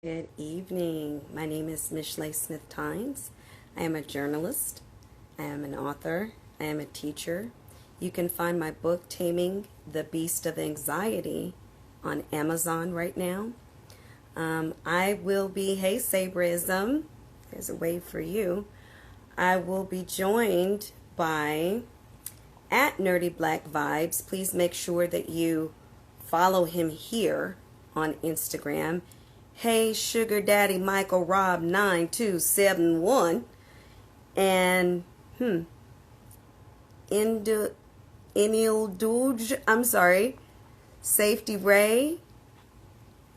Good evening. My name is Michelee Smith-Tynes. I am a journalist. I am an author. I am a teacher. You can find my book, Taming the Beast of Anxiety, on Amazon right now. I will be, hey Sabrism, there's a wave for you. I will be joined by at Nerdy Black Vibes. Please make sure that you follow him here on Instagram. Hey Sugar Daddy Michael Rob 9271 and Emil Duge, I'm sorry, Safety Ray.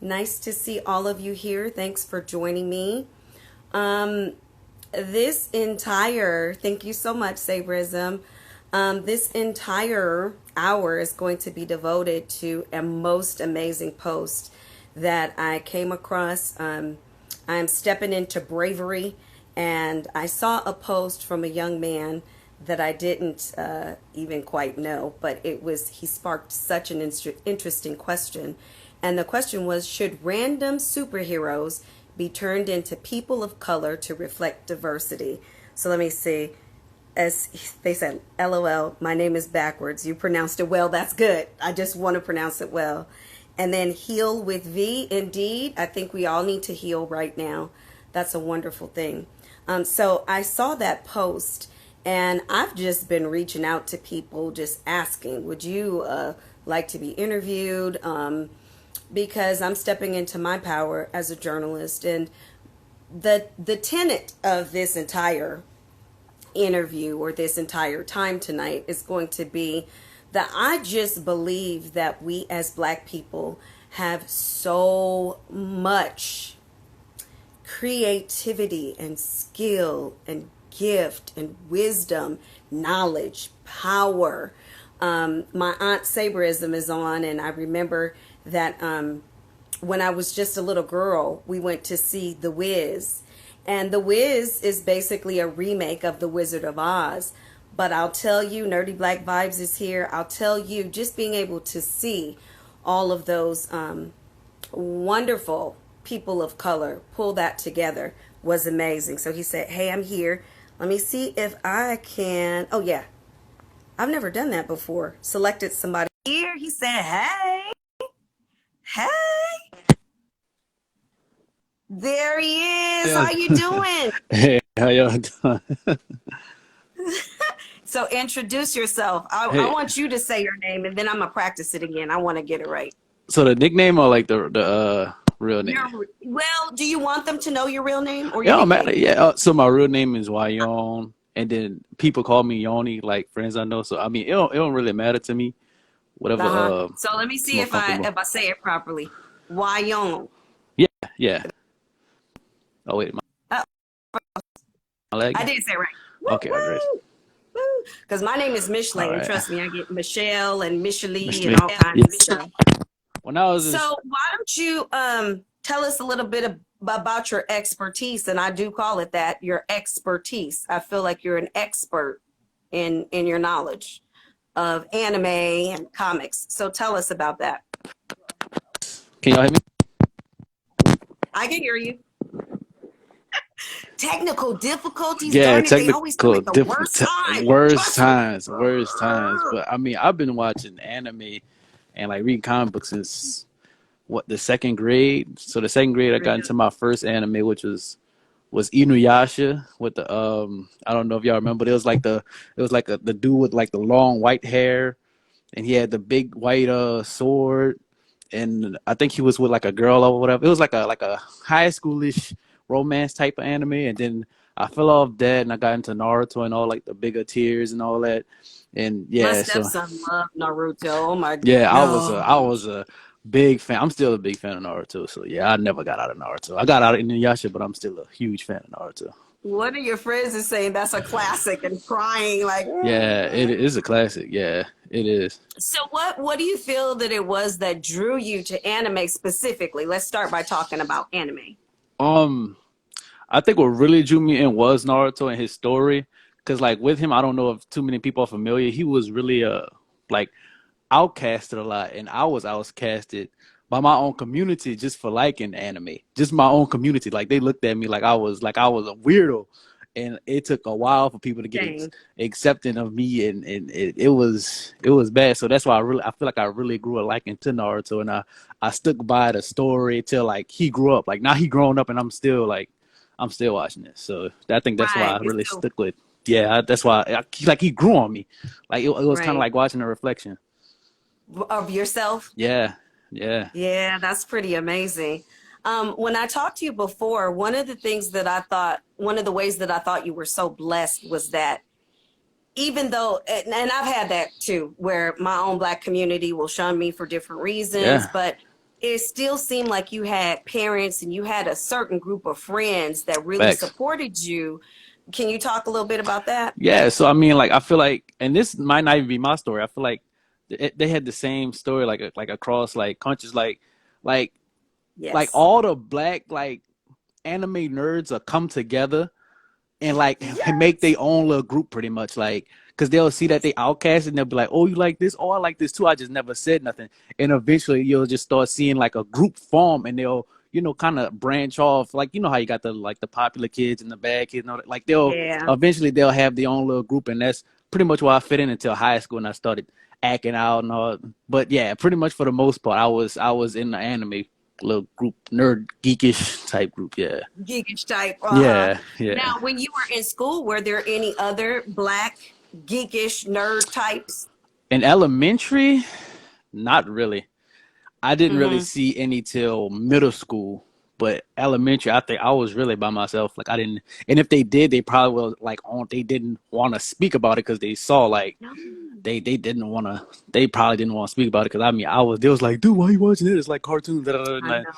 Nice to see all of you here. Thanks for joining me. Thank you so much, Sabrism. This entire hour is going to be devoted to a most amazing post that I came across. I'm stepping into bravery, and I saw a post from a young man that I didn't even quite know, but he sparked such an interesting question. And the question was, should random superheroes be turned into people of color to reflect diversity? So let me see. As they said, LOL, my name is backwards. You pronounced it well. That's good. I just want to pronounce it well. And then heal with V. Indeed, I think we all need to heal right now. That's a wonderful thing. So I saw that post, and I've just been reaching out to people, just asking, would you like to be interviewed? Because I'm stepping into my power as a journalist. And the tenet of this entire interview or this entire time tonight is going to be that I just believe that we as Black people have so much creativity and skill and gift and wisdom, knowledge, power. My aunt Sabrism is on, and I remember that when I was just a little girl, we went to see The Wiz. And The Wiz is basically a remake of The Wizard of Oz. But I'll tell you, Nerdy Black Vibes is here. I'll tell you, just being able to see all of those wonderful people of color pull that together was amazing. So he said, hey, I'm here. Let me see if I can. Oh, yeah. I've never done that before. Selected somebody here. He said, hey, hey. There he is. Yeah. How you doing? Hey, how y'all doing? So introduce yourself. I Hey, want you to say your name, and then I'm gonna practice it again. I want to get it right. so the nickname or like the real name? Well, do you want them to know your real name or Yeah, your don't matter. nickname? Yeah, so my real name is Wyon, and then people call me Yonni, like friends I know. So I mean, it don't really matter to me. Whatever Uh-huh. So let me is see more if I comfortable. if I say it properly. Wyon. Yeah, yeah. Oh wait, Oh, my I leg. did say it right. Woo Okay, oh, great. woo woo. Because my name is All Michelee, and right, trust me, I get Michelle and Michelee and Michelee. all kinds Yeah. of stuff. When I was just So why don't you tell us a little bit about your expertise, and I do call it that, your expertise. I feel like you're an expert in your knowledge of anime and comics. So tell us about that. can y'all hear me? I can hear you. Technical difficulties, Yeah, darn it, they always come technical, at the worst time. worst Trust me. times, worst times. But I mean, I've been watching anime and like reading comic books since what the second grade. So the second grade, I got into my first anime, which was Inuyasha with the I don't know if y'all remember, but it was like the dude with like the long white hair, and he had the big white sword, and I think he was with like a girl or whatever. It was like a high schoolish romance type of anime, and then I fell off that, and I got into Naruto and all like the bigger tiers and all that, and My yeah, so stepson loved Naruto. Oh my yeah, I was gosh. a big fan. I'm still a big fan of Naruto. So yeah, I never got out of Naruto. I got out of Inuyasha, but I'm still a huge fan of Naruto. One of your friends is saying that's a classic and crying like, Yeah, it is a classic. Yeah, it is. So what do you feel that it was that drew you to anime specifically? Let's start by talking about anime. Um, I think what really drew me in was Naruto and his story, because like with him, I don't know if too many people are familiar. He was really like outcasted a lot, and I was outcasted by my own community just for liking anime. Just my own community. Like they looked at me like I was a weirdo. And it took a while for people to get Dang. accepting of me, and it was bad. So that's why I feel like I really grew a liking to Naruto, and I stuck by the story till like he grew up. Like now he grown up, and I'm still watching it. So I think that's why Right. I It's really still stuck with. Yeah, that's why like he grew on me. Like it was kind of right. like watching a reflection. Of yourself. Yeah, yeah, Yeah, that's pretty amazing. When I talked to you before, one of the ways that I thought you were so blessed was that even though, and I've had that too, where my own Black community will shun me for different reasons, yeah. but it still seemed like you had parents and you had a certain group of friends that really Facts. supported you. Can you talk a little bit about that? Yeah, so I mean, like I feel like, and this might not even be my story. I feel like they had the same story, like across like countries, like like Yes. all the black like anime nerds are come together and like make Yes. their own little group pretty much like because they'll see that they outcast and they'll be like, oh, you like this, oh, I like this too, I just never said nothing. And eventually you'll just start seeing like a group form and they'll kind of branch off, like how you got the like the popular kids and the bad kids and all that. Like they'll Yeah. eventually they'll have their own little group, and that's pretty much where I fit in until high school and I started acting out and all. But yeah, pretty much for the most part I was in the anime little group, nerd geekish type group. Yeah, Geekish type. Uh-huh. yeah, yeah. Now, when you were in school, were there any other Black geekish nerd types? In elementary, not really. I didn't really Mm-hmm. see any till middle school. But elementary, I think I was really by myself. Like I didn't, and if they did, they probably was like on. They didn't want to speak about it because they saw like No. they didn't want to. They probably didn't want to speak about it because I mean I was. They was like, dude, why are you watching it? It's like cartoons. Da, da, da, I da. know.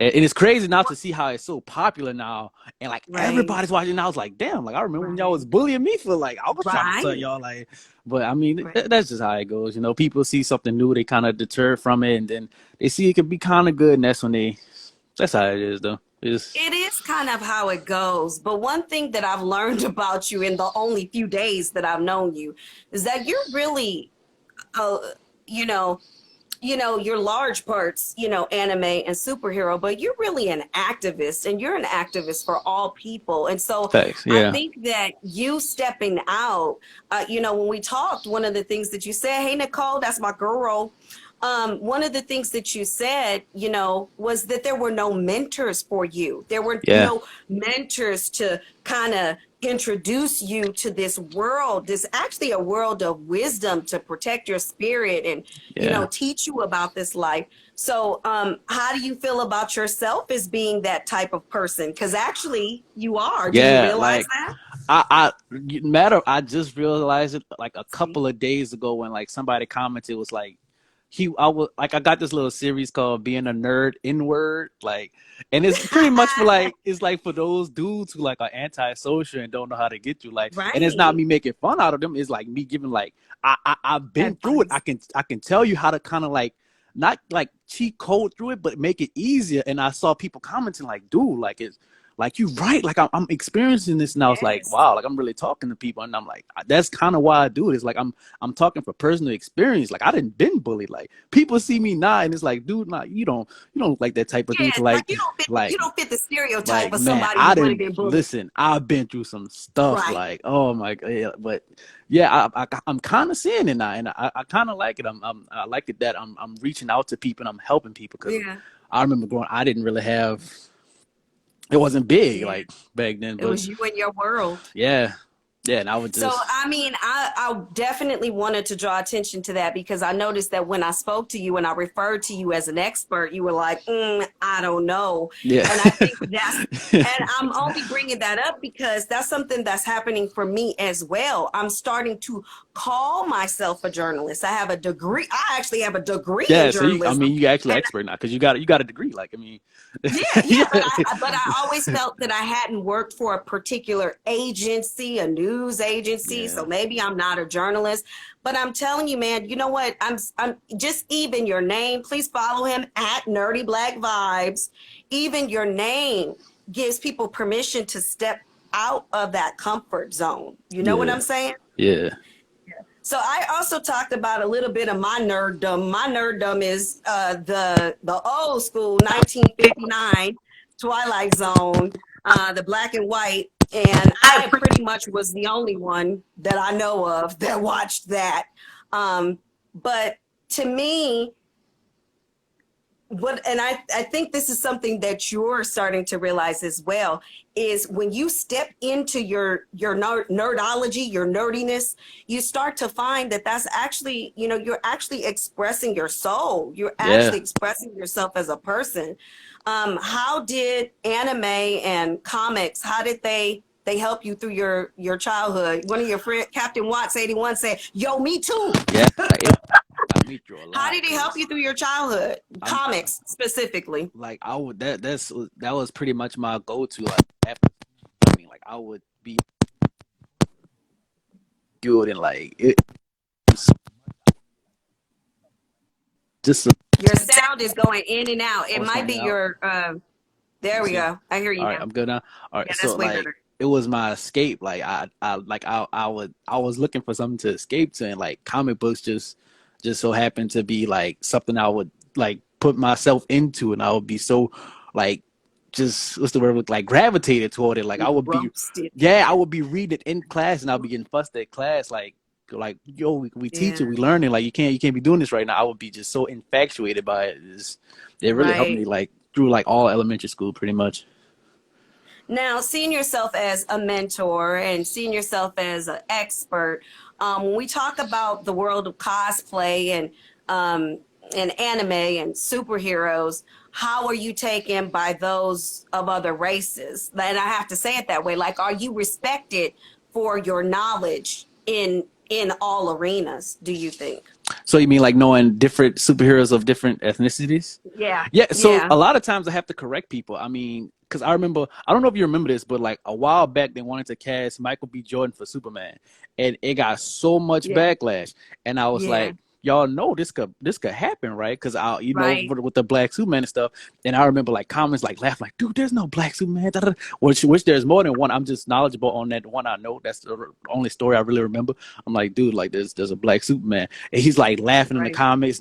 And it's crazy now to What? see how it's so popular now, and like Right. everybody's watching. I was like, damn, like I remember when y'all Right. was bullying me for like I was trying to tell Right. y'all like, but I mean Right. that's just how it goes. People see something new, they kind of deter from it, and then they see it can be kind of good, and that's how it is though. It's It is kind of how it goes. But one thing that I've learned about you in the only few days that I've known you is that you're really, uh, you know, you're large parts, anime and superhero, but you're really an activist and you're an activist for all people. And so facts, I yeah, think that you stepping out, when we talked, one of the things that you said, hey, Nicole, that's my girl. One of the things that you said, was that there were no mentors for you. There were yeah, no mentors to kind of introduce you to this world, this actually a world of wisdom to protect your spirit and, yeah. teach you about this life. So, how do you feel about yourself as being that type of person? Because actually you are. Do you Yeah, realize like that? I just realized it like a See? couple of days ago when like somebody commented was like I got this little series called Being a Nerd Inward, like, and it's pretty much for like it's like for those dudes who like are antisocial and don't know how to get through life. And it's not Right. me making fun out of them, it's like me giving like I've been through it. Advice. I can tell you how to kind of like not like cheat code through it, but make it easier. And I saw people commenting like, dude, like it's like you right, like I'm experiencing this now. It's like Yes. wow, like I'm really talking to people, and I'm like that's kind of why I do it. It's like I'm talking for personal experience. Like I didn't been bullied. Like people see me now, and it's like, dude, nah, you don't look like that type of dude Yeah, to like like you don't fit the stereotype like of man, somebody I who's really didn't been bullied. listen. I've been through some stuff. Right. Like oh my god, yeah, but yeah, I'm kind of seeing it now, and I kind of like it. I like it that I'm reaching out to people and I'm helping people because Yeah. I remember growing. I didn't really have. It wasn't big Yeah. like back then, It but was you and your world. yeah, yeah, and I would So, just I mean, I definitely wanted to draw attention to that because I noticed that when I spoke to you and I referred to you as an expert, you were like, I don't know. yeah, And I think and I'm only bringing that up because that's something that's happening for me as well. I'm starting to call myself a journalist. I have a degree. I actually have a degree in yeah. So I journalism. mean, you actually And expert now because you got a degree. Like I mean, yeah, yeah, yeah, but I always felt that I hadn't worked for a particular agency, a news agency, yeah, so maybe I'm not a journalist. But I'm telling you, man, you know what? I'm just even your name. Please follow him at Nerdy Black Vibes. Even your name gives people permission to step out of that comfort zone. You know what yeah, I'm saying? yeah. So I also talked about a little bit of my nerddom. My nerddom is the old school 1959 Twilight Zone, the black and white, and I pretty much was the only one that I know of that watched that. But to me, what, and I think this is something that you're starting to realize as well, is when you step into your nerdology, your nerdiness, you start to find that that's actually, you're actually expressing your soul, you're Yeah. actually expressing yourself as a person. How did anime and comics, how did they help you through your childhood? One of your friends, Captain Watts 81, said, yo, me too. Yeah, like it got me through a How lot did it help because you through your childhood? I'm Comics specifically. like I would that was pretty much my go-to. Like after, I mean, like I would be good and like it was just Your sound is going in and out. It oh, it's might going be out. your Let there me we see. go. I hear you All right, now. I'm good now. All right, Yeah, so that's way like better. it was my escape. Like I was looking for something to escape to, and like comic books just so happened to be like something I would like put myself into, and I would be so like just what's the word, like gravitated toward it. Like I would be, Engrossed in yeah, I it. would be reading it in class, and I'll be getting fussed at class like yo, we teach it, Yeah, we learning. Like you can't be doing this right now. I would be just so infatuated by it. It really helped right. me like through like all elementary school pretty much. Now, seeing yourself as a mentor and seeing yourself as an expert, when we talk about the world of cosplay um, and anime and superheroes, how are you taken by those of other races? And I have to say it that way. Like, are you respected for your knowledge in all arenas? Do you think? So you mean like knowing different superheroes of different ethnicities? Yeah, Yeah, so yeah, a lot of times I have to correct people. I mean, because I remember, I don't know if you remember this, but like a while back, they wanted to cast Michael B. Jordan for Superman, and it got so much yeah, backlash. And I was yeah. like, y'all know this could happen, right? Because I, Right, with the Black Superman and stuff. And I remember like comments like laughing, like, dude, there's no Black Superman. Da, da, da. Which there's more than one. I'm just knowledgeable on that one. I know that's the only story I really remember. I'm like, dude, like there's a Black Superman. And he's like laughing in the right. comments. He's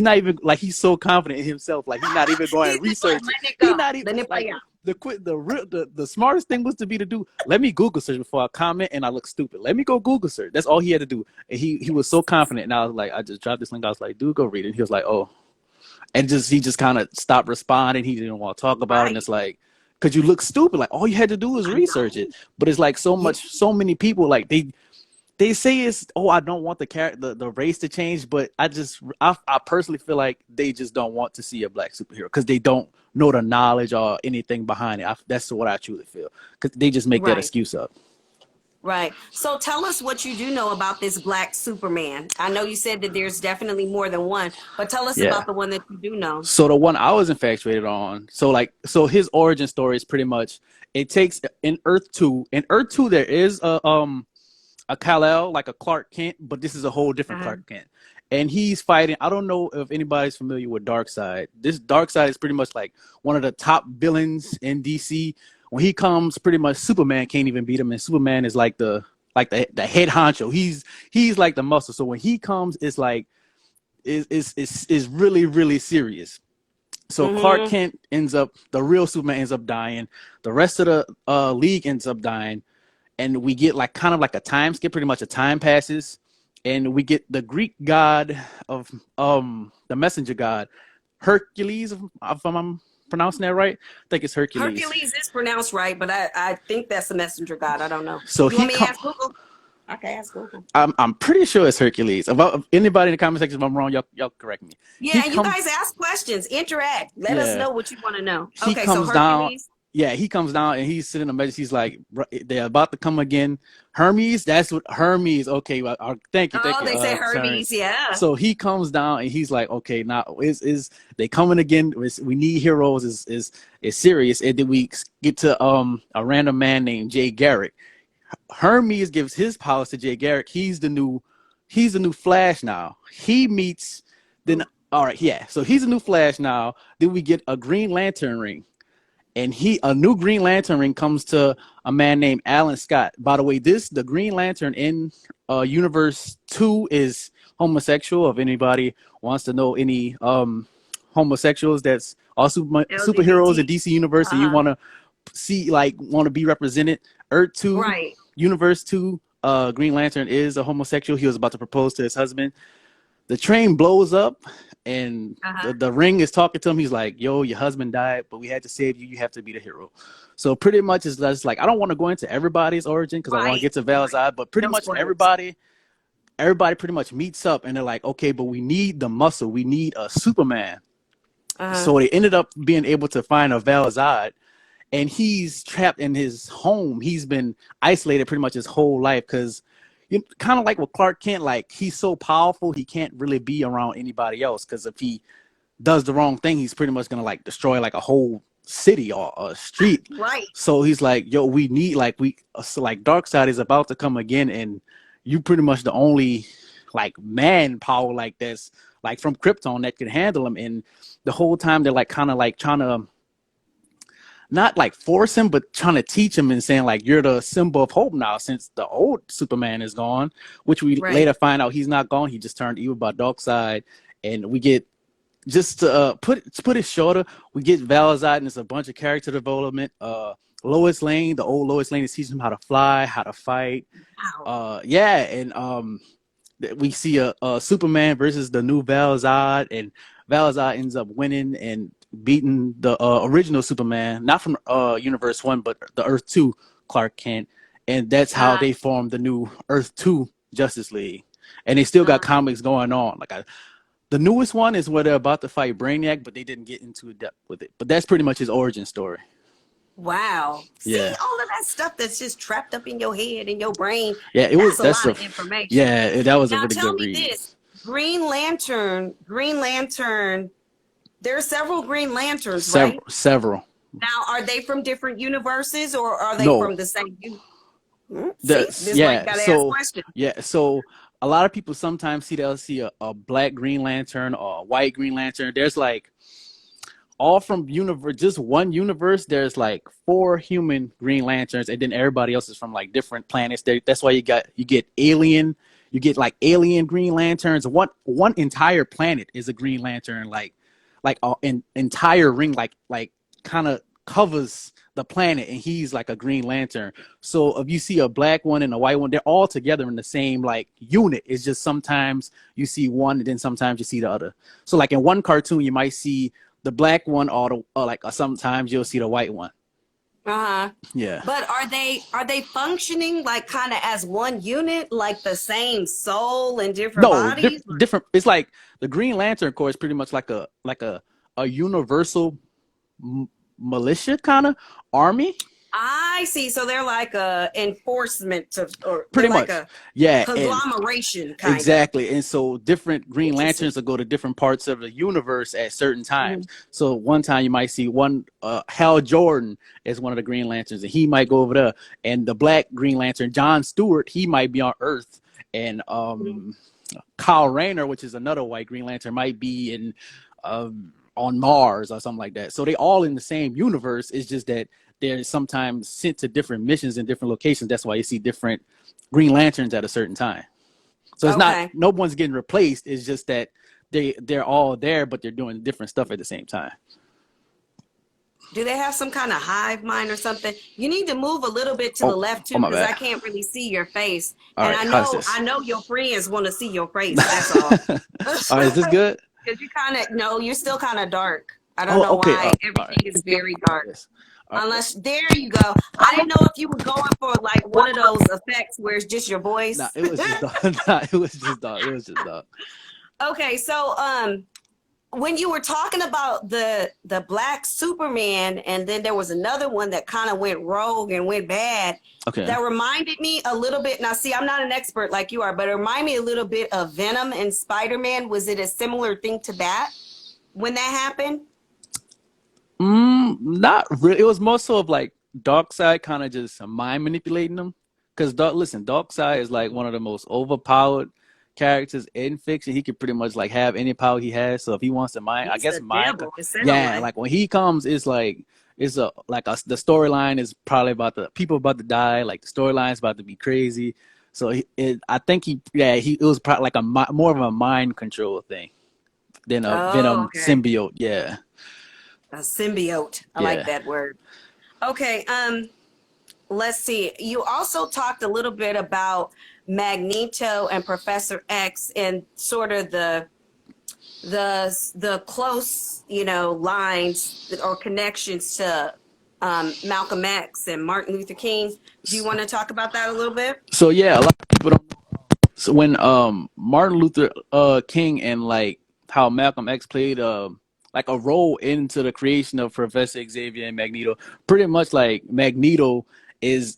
not even like he's so confident in himself. Like he's not even going to He's just like, research it. let it He go. not even Let it play like out. the smartest thing was to be to do. Let me Google search before I comment, and I look stupid. Let me go Google search. That's all he had to do. And he was so confident. And I was like, I just dropped this link. I was like, dude, go read it. And he was like, oh, and just he just kind of stopped responding. He didn't want to talk about it. And Right. it's like, because you look stupid. Like all you had to do was I research it. know. But it's like Yeah. so many people like they say it's, oh, I don't want the race to change, but I personally feel like they just don't want to see a Black superhero because they don't know the knowledge or anything behind it. That's what I truly feel, because they just make that Right. excuse up. Right. So tell us what you do know about this Black Superman. I know you said that there's definitely more than one, but tell us Yeah. about the one that you do know. So the one I was infatuated on, so his origin story is pretty much, it takes in Earth two. In Earth two, there is a Kal-El, like a Clark Kent, but this is a whole different Uh-huh. Clark Kent. And he's fighting. I don't know if anybody's familiar with Darkseid. This Darkseid is pretty much like one of the top villains in DC. When he comes, pretty much Superman can't even beat him, and Superman is like the head honcho. He's like the muscle. So when he comes, it's like is really really serious. So Clark Mm-hmm. Kent the real Superman ends up dying. The rest of the league ends up dying, and we get like kind of like a time skip. Pretty much a time passes, and we get the Greek god of the messenger god Hercules, if I'm pronouncing that right. I think it's Hercules. Hercules is pronounced right, but I think that's the messenger god. I don't know. So You he want me to come. ask Google? Okay, ask Google. I'm pretty sure it's Hercules. About anybody in the comment section, if I'm wrong, y'all correct me. He Yeah, and you come. guys ask questions, interact. Let us Yeah, know what you want to know. he Okay, so comes down. Hercules. Yeah, he comes down and he's sitting in the message. He's like, they're about to come again. Hermes, that's what Hermes. Okay, well, thank Oh, you, they say Terrence. Hermes. Yeah. So he comes down and he's like, okay, now is they coming again? We need heroes. Is serious. And then we get to a random man named Jay Garrick. Hermes gives his powers to Jay Garrick. He's the new Flash now. He meets then. Ooh. All right, yeah. So he's a new Flash now. Then we get a Green Lantern ring, and a new Green Lantern ring comes to a man named Alan Scott. By the way, the Green Lantern in Universe 2 is homosexual. If anybody wants to know any homosexuals that's all superheroes in LGBT. DC Universe, and you Uh-huh. want to want to be represented, Earth 2, Right. Universe 2, Green Lantern is a homosexual. He was about to propose to his husband. The train blows up, and Uh-huh. the ring is talking to him. He's like, yo, your husband died, but we had to save you. You have to be the hero. So pretty much it's just like, I don't want to go into everybody's origin because I want to Right. get to Valzad, but pretty No much spoilers. everybody pretty much meets up, and they're like, okay, but we need the muscle. We need a Superman. Uh-huh. So they ended up being able to find a Valzad, and he's trapped in his home. He's been isolated pretty much his whole life because kind of like with Clark Kent, like he's so powerful he can't really be around anybody else because if he does the wrong thing, he's pretty much gonna like destroy like a whole city or a street. Right. So he's like, yo, we need so like Darkseid is about to come again, and you pretty much the only like manpower like this like from Krypton that can handle him. And the whole time they're like kind of like trying to not like force him, but trying to teach him and saying like you're the symbol of hope now since the old Superman is gone, which we Right. later find out he's not gone. He just turned evil by Darkseid, and we get just to put it shorter, we get Valzad and it's a bunch of character development. Lois Lane, the old Lois Lane, is teaching him how to fly, how to fight. Wow. Yeah, and we see a Superman versus the new Valzad, and Valzad ends up winning and beating the original Superman, not from Universe 1, but the Earth 2 Clark Kent. And that's how Uh-huh. they formed the new Earth 2 Justice League. And they still got Uh-huh. comics going on. The newest one is where they're about to fight Brainiac, but they didn't get into depth with it. But that's pretty much his origin story. Wow. See Yeah. all of that stuff that's just trapped up in your head and your brain. Yeah, That's a lot of information. that was a Now really tell good me read. this. Green Lantern, there are several Green Lanterns, right? Several. Now, are they from different universes or are they No, from the same See, this is why you gotta ask questions. so a lot of people sometimes they'll see a black Green Lantern or a white Green Lantern. There's like all from universe, just one universe. There's like 4 human Green Lanterns, and then everybody else is from like different planets. That's why you get alien. You get like alien Green Lanterns. One entire planet is a Green Lantern, like an entire ring, like kind of covers the planet, and he's like a Green Lantern. So if you see a black one and a white one, they're all together in the same like unit. It's just sometimes you see one, and then sometimes you see the other. So like in one cartoon, you might see the black one, or sometimes you'll see the white one. Uh-huh. Yeah. But are they functioning like kind of as one unit, like the same soul in different No, bodies? different. It's like the Green Lantern Corps is pretty much like a universal militia kind of army. I see. So they're like a enforcement or Pretty they're like much. a Yeah, and conglomeration kind of. exactly. And so different Green Interesting. Lanterns will go to different parts of the universe at certain times. Mhm. So one time you might see one Hal Jordan as one of the Green Lanterns, and he might go over there. And the black Green Lantern, John Stewart, he might be on Earth. And Kyle Rayner, which is another white Green Lantern, might be in on Mars or something like that. So they all in the same universe. It's just that they're sometimes sent to different missions in different locations. That's why you see different Green Lanterns at a certain time. So it's not, Okay. no one's getting replaced. It's just that they're all there, but they're doing different stuff at the same time. Do they have some kind of hive mind or something? You need to move a little bit to the left too, my because I bad. can't really see your face. All And right, how's this? I know your friends want to see your face. That's all. All right, is this good? Because you kind of no, you're still kind of dark. I don't Oh, know okay. why everything is very dark. Yes. All right. Unless there you go. I didn't know if you were going for like one of those effects where it's just your voice. Nah, it was just dark. Nah, it was just dark. It was just dark. Okay, so when you were talking about the black Superman, and then there was another one that kind of went rogue and went bad. Okay. That reminded me a little bit. Now, see, I'm not an expert like you are, but it reminded me a little bit of Venom and Spider-Man. Was it a similar thing to that when that happened? Not really. It was more so of like Darkseid kind of just mind manipulating them. Because Darkseid is like one of the most overpowered characters in fiction. He could pretty much like have any power he has. So if he wants to mind, I He's guess the mind. devil. It sounds Yeah, like. like when he comes, it's like it's a like the storyline is probably about the people about to die, like the storyline's about to be crazy. So I think it was probably like more of a mind control thing than a Oh, Venom okay. symbiote. Yeah, A symbiote. I like yeah. that word. Okay, let's see. You also talked a little bit about Magneto and Professor X and sort of the close, lines or connections to Malcolm X and Martin Luther King. Do you want to talk about that a little bit? So yeah, a lot of people don't. So when Martin Luther King and like how Malcolm X played like a role into the creation of Professor Xavier and Magneto, pretty much like Magneto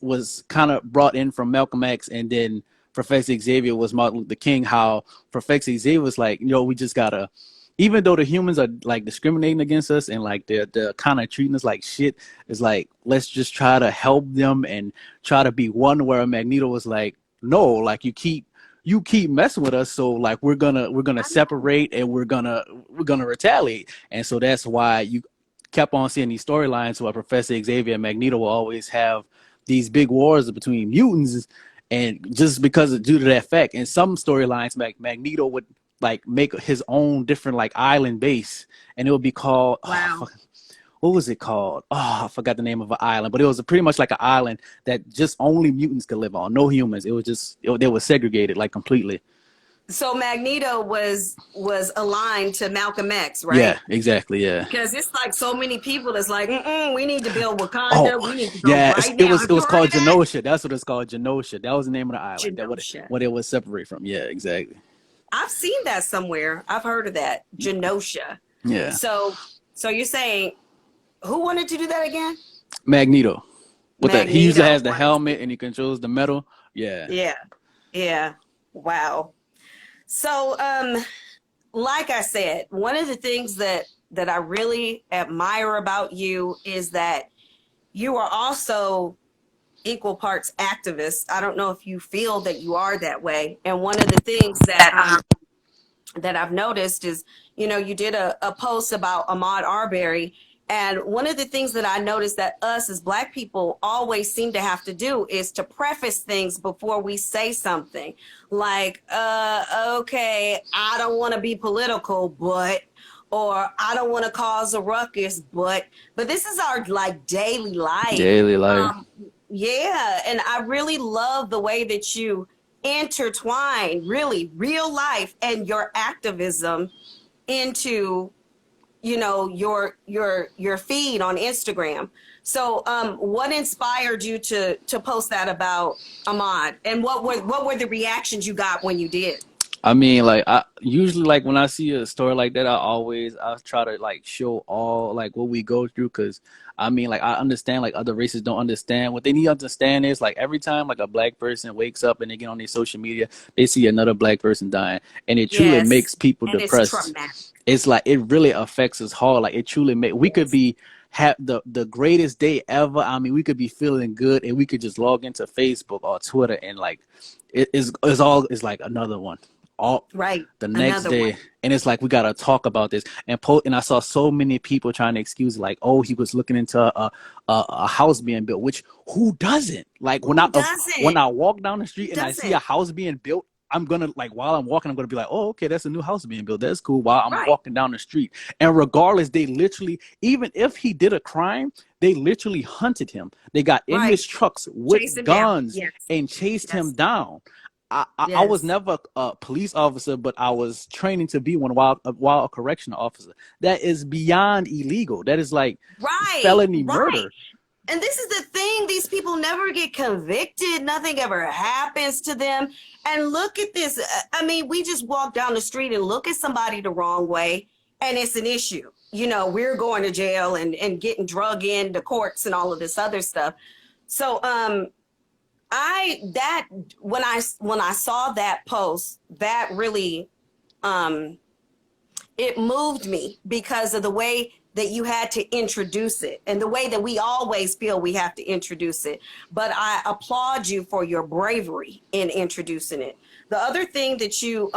was kind of brought in from Malcolm X, and then Professor Xavier was Martin Luther King. How Professor Xavier was like, we just gotta, even though the humans are like discriminating against us and like they're kind of treating us like shit, it's like let's just try to help them and try to be one. Where Magneto was like, no, like you keep messing with us, so like we're gonna I know. separate and we're gonna retaliate. And so that's why you kept on seeing these storylines where Professor Xavier and Magneto will always have these big wars between mutants, and just because due to that fact, in some storylines, Magneto would like make his own different like island base, and it would be called Wow. what was it called? Oh, I forgot the name of an island, but it was pretty much like an island that just only mutants could live on, no humans. It was they were segregated like completely. So Magneto was aligned to Malcolm X, Yeah, right? exactly. Yeah. Because it's like so many people that's like, we need to build Oh, Wakanda. We need to go yeah. right It now. was Have it you was heard called of that? Genosha. That's what it's called, Genosha. That was the name of the island. That Genosha. what it was separate from. Yeah, exactly. I've seen that somewhere. I've heard of that. Genosha. Yeah. So so you're saying who wanted to do that again? Magneto. With that, he usually Magneto has the wanted to do. helmet and he controls the metal. Yeah. Yeah. Yeah. Wow. So like I said, one of the things that I really admire about you is that you are also equal parts activist. I don't know if you feel that you are that way. And one of the things that I've noticed is, you did a post about Ahmaud Arbery. And one of the things that I noticed that us as Black people always seem to have to do is to preface things before we say something. Like, okay, I don't want to be political, but, or I don't want to cause a ruckus, but this is our like daily life. Daily life. Yeah. And I really love the way that you intertwine really real life and your activism into your feed on Instagram. So what inspired you to post that about Ahmaud, and what were the reactions you got when you did? I mean, like I usually like when I see a story like that, I try to like show all like what we go through, because I mean, like I understand like other races don't understand. What they need to understand is like every time like a Black person wakes up and they get on their social media, they see another Black person dying, and it truly makes Yes, people and it's depressed. traumatic. It's like it really affects us hard. Like it truly make we could Yes, be have the greatest day ever. I mean, we could be feeling good and we could just log into Facebook or Twitter and like it's like another one. All right. the next Another one. day, and it's like we gotta talk about this. And I saw so many people trying to excuse like, oh, he was looking into a house being built, which who doesn't? Like Who when doesn't? I walk down the Who street and I see a doesn't? house being built, I'm gonna like while I'm walking, I'm gonna be like, oh, okay, that's a new house being built. That's cool. While I'm Right. walking down the street, and regardless, they literally, even if he did a crime, they literally hunted him. They got in Right. his trucks with Chase him down. guns Yes. and chased him Yes. down. I was Yes. never a police officer, but I was training to be one while a correctional officer. That is beyond illegal. That is like Right. felony Right. murder. And this is the thing, these people never get convicted. Nothing ever happens to them. And look at this. I mean, we just walk down the street and look at somebody the wrong way, and it's an issue. We're going to jail and getting drug into courts and all of this other stuff. So I that when I saw that post, that really um it moved me because of the way that you had to introduce it and the way that we always feel we have to introduce it. But I applaud you for your bravery in introducing it. The other thing that you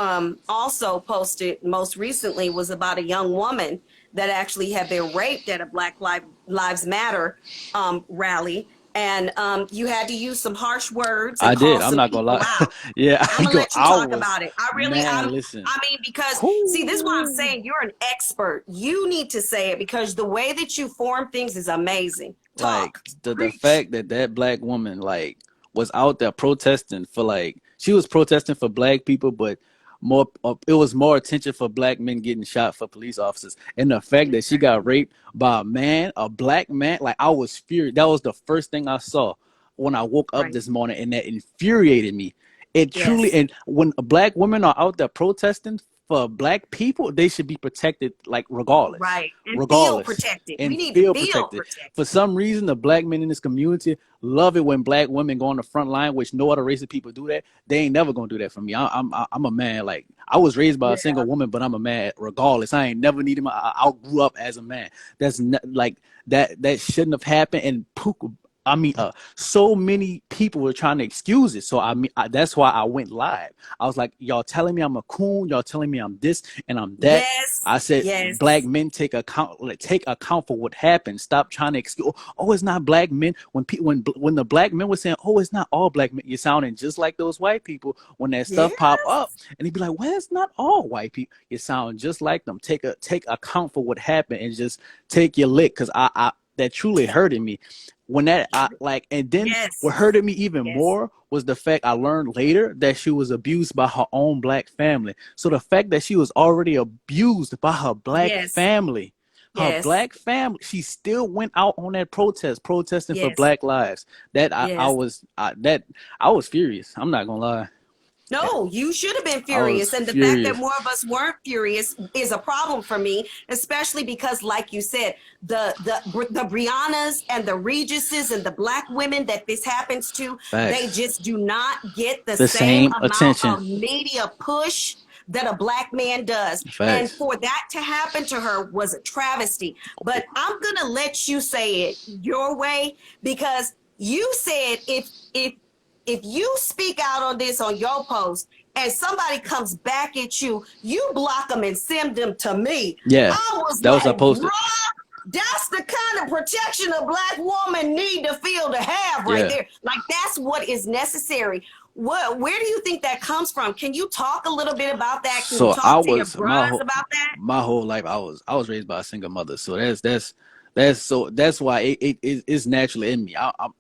also posted most recently was about a young woman that actually have been raped at a Lives Matter rally. And you had to use some harsh words and I call did. I'm some not gonna people lie. out. Yeah, I'm gonna let you I talk was, about it. I really, man. Listen, I mean, because see, this is what I'm whoo. saying. You're an expert. You need to say it because the way that you form things is amazing. Like Talk, the preach. fact that that black woman like was out there protesting for like she was protesting for black people, but more it was more attention for black men getting shot for police officers, and the fact that she got Exactly. raped by a man, a black man, like I was furious. That was the first thing I saw when I woke up Right. this morning, and that infuriated me. It truly, Yes. and when black women are out there protesting for black people, they should be protected, like regardless, Right. And feel regardless, protected. We and need to feel feel protected. For protected. some reason, the black men in this community love it when black women go on the front line, which no other race of people do that. They ain't never gonna do that for me. I'm a man. Like I was raised by a Yeah. single woman, but I'm a man regardless. I ain't never needed my. I grew up as a man. That's not, like that. That shouldn't have happened. And I mean, so many people were trying to excuse it. So I mean, that's why I went live. I was like, y'all telling me I'm a coon. Y'all telling me I'm this and I'm that. Yes. I said, black Yes. men take account for what happened. Stop trying to excuse. Oh, it's not black men. When the black men were saying, oh, it's not all black men. You're sounding just like those white people. When that stuff pop Yes. up, and he'd be like, well, it's not all white people. You sound just like them. Take account for what happened and just take your lick, because I that truly hurted me when that I like. And then what Yes. hurted me even Yes. more was the fact I learned later that she was abused by her own black family. So the fact that she was already abused by Yes. her Yes. black family, she still went out on that protesting for Yes. black lives. That Yes. I was furious. I'm not gonna lie. No, you should have been I was furious. And the fact that furious. more of us weren't furious is a problem for me, especially because, like you said, the Briannas and the Regises and the black women that this happens to, they Facts. just do not get the The same same amount attention. of media push that a black man does. And Facts. for that to happen to her was a travesty. But I'm gonna let you say it your way because you said if you speak out on this on your post and somebody comes back at you, you block them and send them to me. Yeah, I was that was I like, posted. bruh, that's the kind of protection a black woman need to feel to have right Yeah. there. Like that's what is necessary. Where do you think that comes from? Can you talk a little bit about that? Can you So I talk to your was bros about that? my whole life I was raised by a single mother. So that's why it's naturally in me. I'm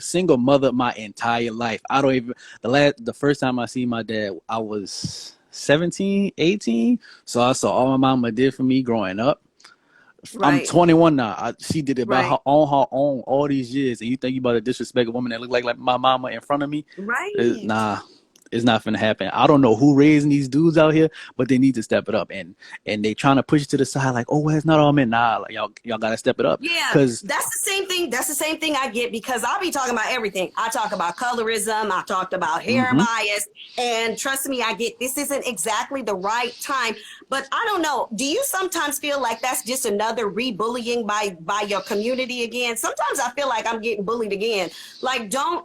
single mother my entire life. I don't even the first time I see my dad I was 17, 18. So I saw all my mama did for me growing up. I'm Right, 21 now. She did it by right, her own all these years. And you think you about to disrespect a woman that look like my mama in front of me? right. Nah, it's not gonna happen. I don't know who raising these dudes out here, but they need to step it up. And they trying to push it to the side like, oh, well, it's not all men. Nah, like, y'all gotta step it up. Yeah, Cause that's the same thing. That's the same thing I get because I'll be talking about everything. I talk about colorism. I talked about hair mm-hmm. bias. And trust me, I get this isn't exactly the right time. But I don't know. Do you sometimes feel like that's just another re-bullying by your community again? Sometimes I feel like I'm getting bullied again. Like, don't,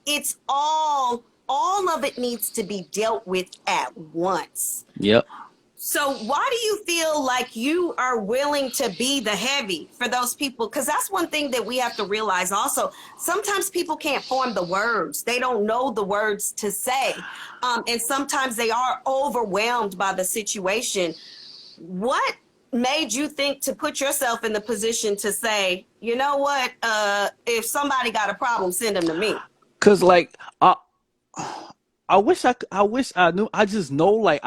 it's all of it needs to be dealt with at once. Yep. So why do you feel like you are willing to be the heavy for those people? Because that's one thing that we have to realize also. Sometimes people can't form the words. They don't know the words to say. And sometimes they are overwhelmed by the situation. What made you think to put yourself in the position to say, you know what, if somebody got a problem, send them to me? Cause like I wish I knew. I just know, like,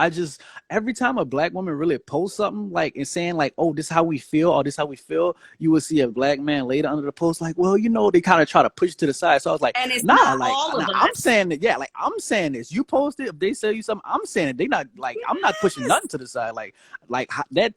every time a black woman really posts something, like, and saying, like, oh, this is how we feel, or this is how we feel, you would see a black man later under the post, like, well, they kind of try to push it to the side. So I was like, And it's nah, not like, all of nah, I'm us. saying that, yeah, like, I'm saying this. You post it, if they sell you something, I'm saying it. They not, like, I'm not pushing Yes. nothing to the side. Like that,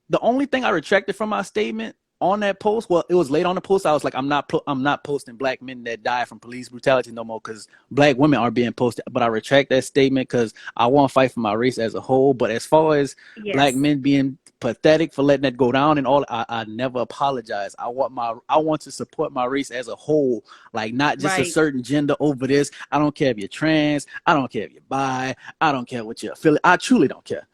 the only thing I retracted from my statement on that post, well, it was late on the post. I was like, I'm not posting black men that died from police brutality no more because black women aren't being posted. But I retract that statement because I want to fight for my race as a whole. But as far as black Yes. men being pathetic for letting that go down and all, I never apologize. I want to support my race as a whole, like not just a Right. certain gender over this. I don't care if you're trans. I don't care if you're bi. I don't care what you're affiliate. I truly don't care.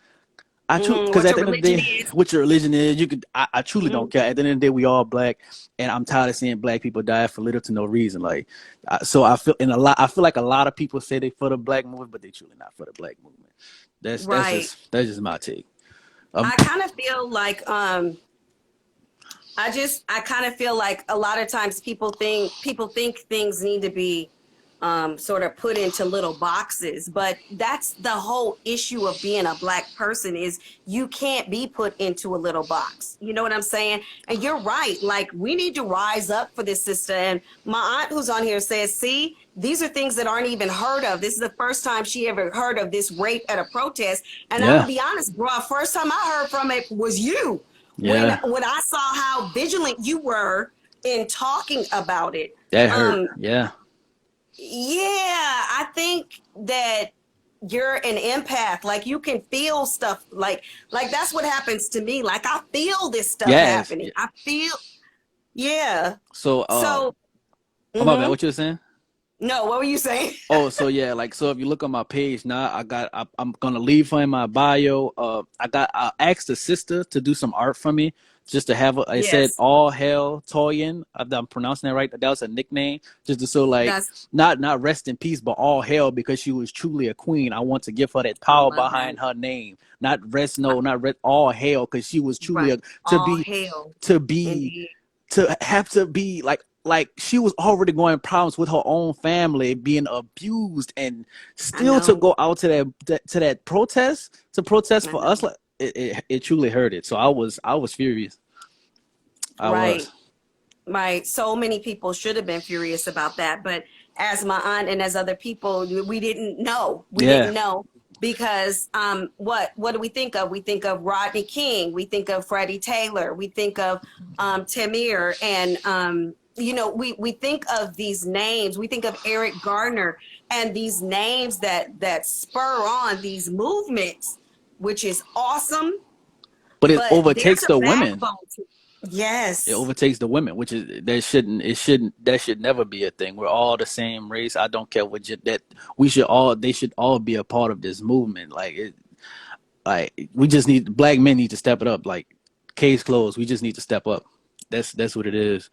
because What at your the end of the religion day, is. what your religion is, I truly don't Hmm. care. At the end of the day, we all black, and I'm tired of seeing black people die for little to no reason. Like, so I feel like a lot of people say they for the black movement, but they truly not for the black movement. Right. That's just my take. Um, I kind of feel like I kind of feel like a lot of times people think things need to be sort of put into little boxes, but that's the whole issue of being a black person is you can't be put into a little box. You know what I'm saying? And you're right. Like we need to rise up for this sister. And my aunt who's on here says, see, these are things that aren't even heard of. This is the first time she ever heard of this rape at a protest. And I'm yeah, gonna be honest, bro, first time I heard from it was you yeah, when I saw how vigilant you were in talking about it. that hurt. Um, Yeah, yeah, I think that you're an empath. Like you can feel stuff. Like that's what happens to me. Like I feel this stuff yes. happening. Yeah. I feel, yeah. So, So, oh my bad. hmm What you were saying? no, what were you saying? Oh, so yeah, like so if you look on my page now, I'm gonna leave her in my bio. I asked the sister to do some art for me, just to have I said Yes, all hail Toyin. I'm pronouncing that right. That was a nickname, just to so like that's not rest in peace, but all hail because she was truly a queen. I want to give her that I power love that. behind her name. Not rest, no, not rest. All hail because she was truly Right. a to All be hail, to be indeed. to have to be like she was already going problems with her own family being abused and I still to know. go out to that protest to protest I for us know. like it truly hurt it. So I was furious. I Right. was. Right. So many people should have been furious about that, but as my aunt and as other people, we didn't know. We Yeah, didn't know because what do we think of? We think of Rodney King, we think of Freddie Taylor, we think of Tamir, and we think of these names. We think of Eric Garner and these names that spur on these movements, which is awesome. but it But there's overtakes a the women. backbone to It yes. overtakes the women, which is that should never be a thing. We're all the same race. I don't care what that we should all they should all be a part of this movement. Like we just need black men need to step it up. Like case closed. We just need to step up. That's what it is.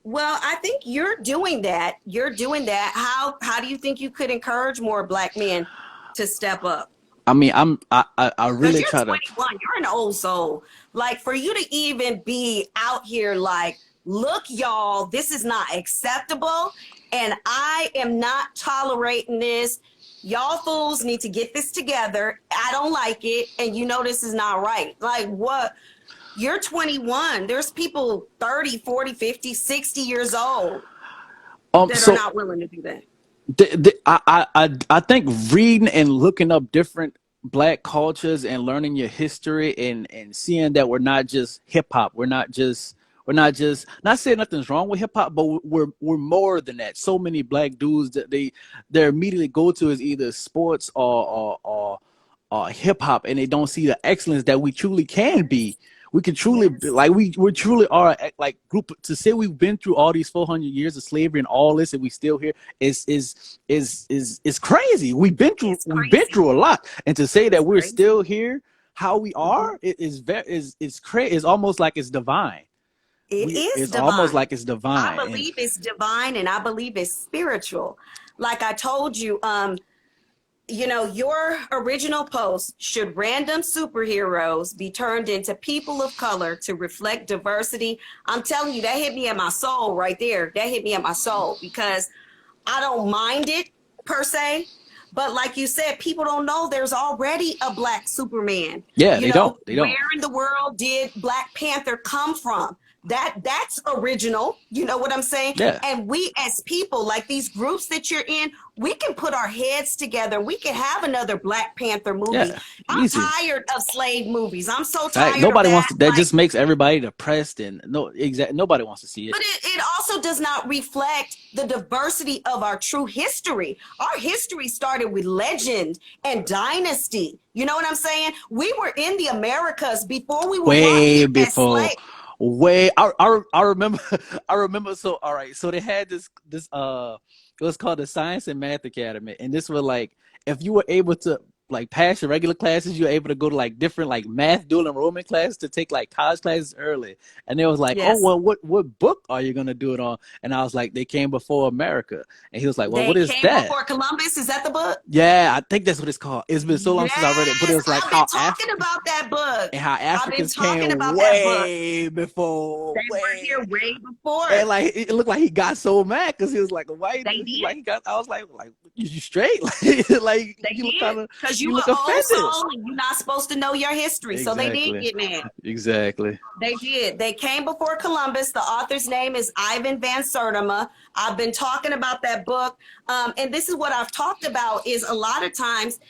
Well, I think you're doing that. You're doing that. How do you think you could encourage more black men to step up? I mean, I Because really you're try to. 21, you're an old soul. Like for you to even be out here like, look, y'all, this is not acceptable. And I am not tolerating this. Y'all fools need to get this together. I don't like it. And you know this is not right. Like what? You're 21. There's people 30, 40, 50, 60 years old that are So not willing to do that. I think reading and looking up different black cultures and learning your history and seeing that we're not just hip hop. We're not just not saying nothing's wrong with hip hop, but we're more than that. So many black dudes that their immediately go to is either sports or hip hop, and they don't see the excellence that we truly can be. We can truly be, Yes. like we truly are like group to say we've been through all these 400 years of slavery and all this and we still here is crazy. It's We've been crazy. through a lot, and to say that It's we're crazy. still here how we Mhm. are it is very is crazy. It's almost like it's divine. It We is It's almost divine. like it's I divine. And believe it's divine and I believe it's spiritual. Like I told you, your original post should random superheroes be turned into people of color to reflect diversity. I'm telling you, that hit me at my soul right there. That hit me at my soul because I don't mind it per se. But like you said, people don't know there's already a black Superman. yeah, they don't. Where in the world did Black Panther come from? That's original. You know what I'm saying? Yeah, And we as people, like these groups that you're in, we can put our heads together. We can have another Black Panther movie. yeah, I'm easy. tired of slave movies. I'm so Right, tired of nobody wants that. to, that Like just makes everybody depressed, and no, exact nobody wants to see it. but it also does not reflect the diversity of our true history. Our history started with legend and dynasty. You know what I'm saying? We were in the Americas before we were brought Way here as before, slaves. way I remember. I remember. So all right, so they had this it was called the Science and Math Academy, and this was like if you were able to like past your regular classes, you're able to go to like different like math, dual enrollment classes to take like college classes early. And they was like, oh Yes. well, what book are you gonna do it on? And I was like, They Came Before America. And he was like, well, They what is came that? before Columbus. Is that the book? Yeah, I think that's what it's called. It's been so long since I read it, but it Yes, was like I've been how talking about that book. and how I've been Africans talking came about that book. way before, They were way. here way before. And like it looked like he got so mad because he was like, "Why?" They did. Like he got. I was like, you straight? like They you look did. kind of, Because you you look an old offended. soul and you're not supposed to know your history. So they did get mad. Exactly. They did. They came before Columbus. The author's name is Ivan Van Sertima. I've been talking about that book. And this is what I've talked about is a lot of times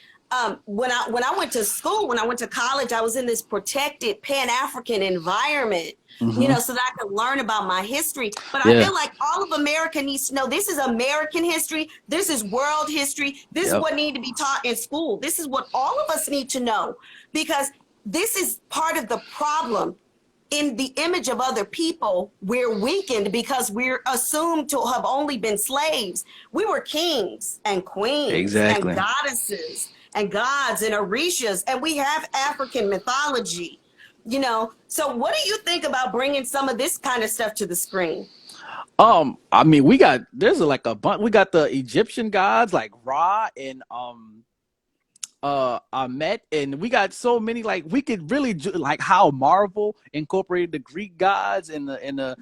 when I went to school, when I went to college, I was in this protected Pan-African environment, you know, so that I could learn about my history. But I feel like all of America needs to know this is American history. This is world history. This is what needs to be taught in school. This is what all of us need to know, because this is part of the problem. In the image of other people, we're weakened because we're assumed to have only been slaves. We were kings and queens and goddesses and gods and orishas, and we have African mythology, you know. So what do you think about bringing some of this kind of stuff to the screen? I mean, there's like a bunch. We got the Egyptian gods like Ra and Ahmed, and we got so many. Like we could really like how Marvel incorporated the Greek gods and the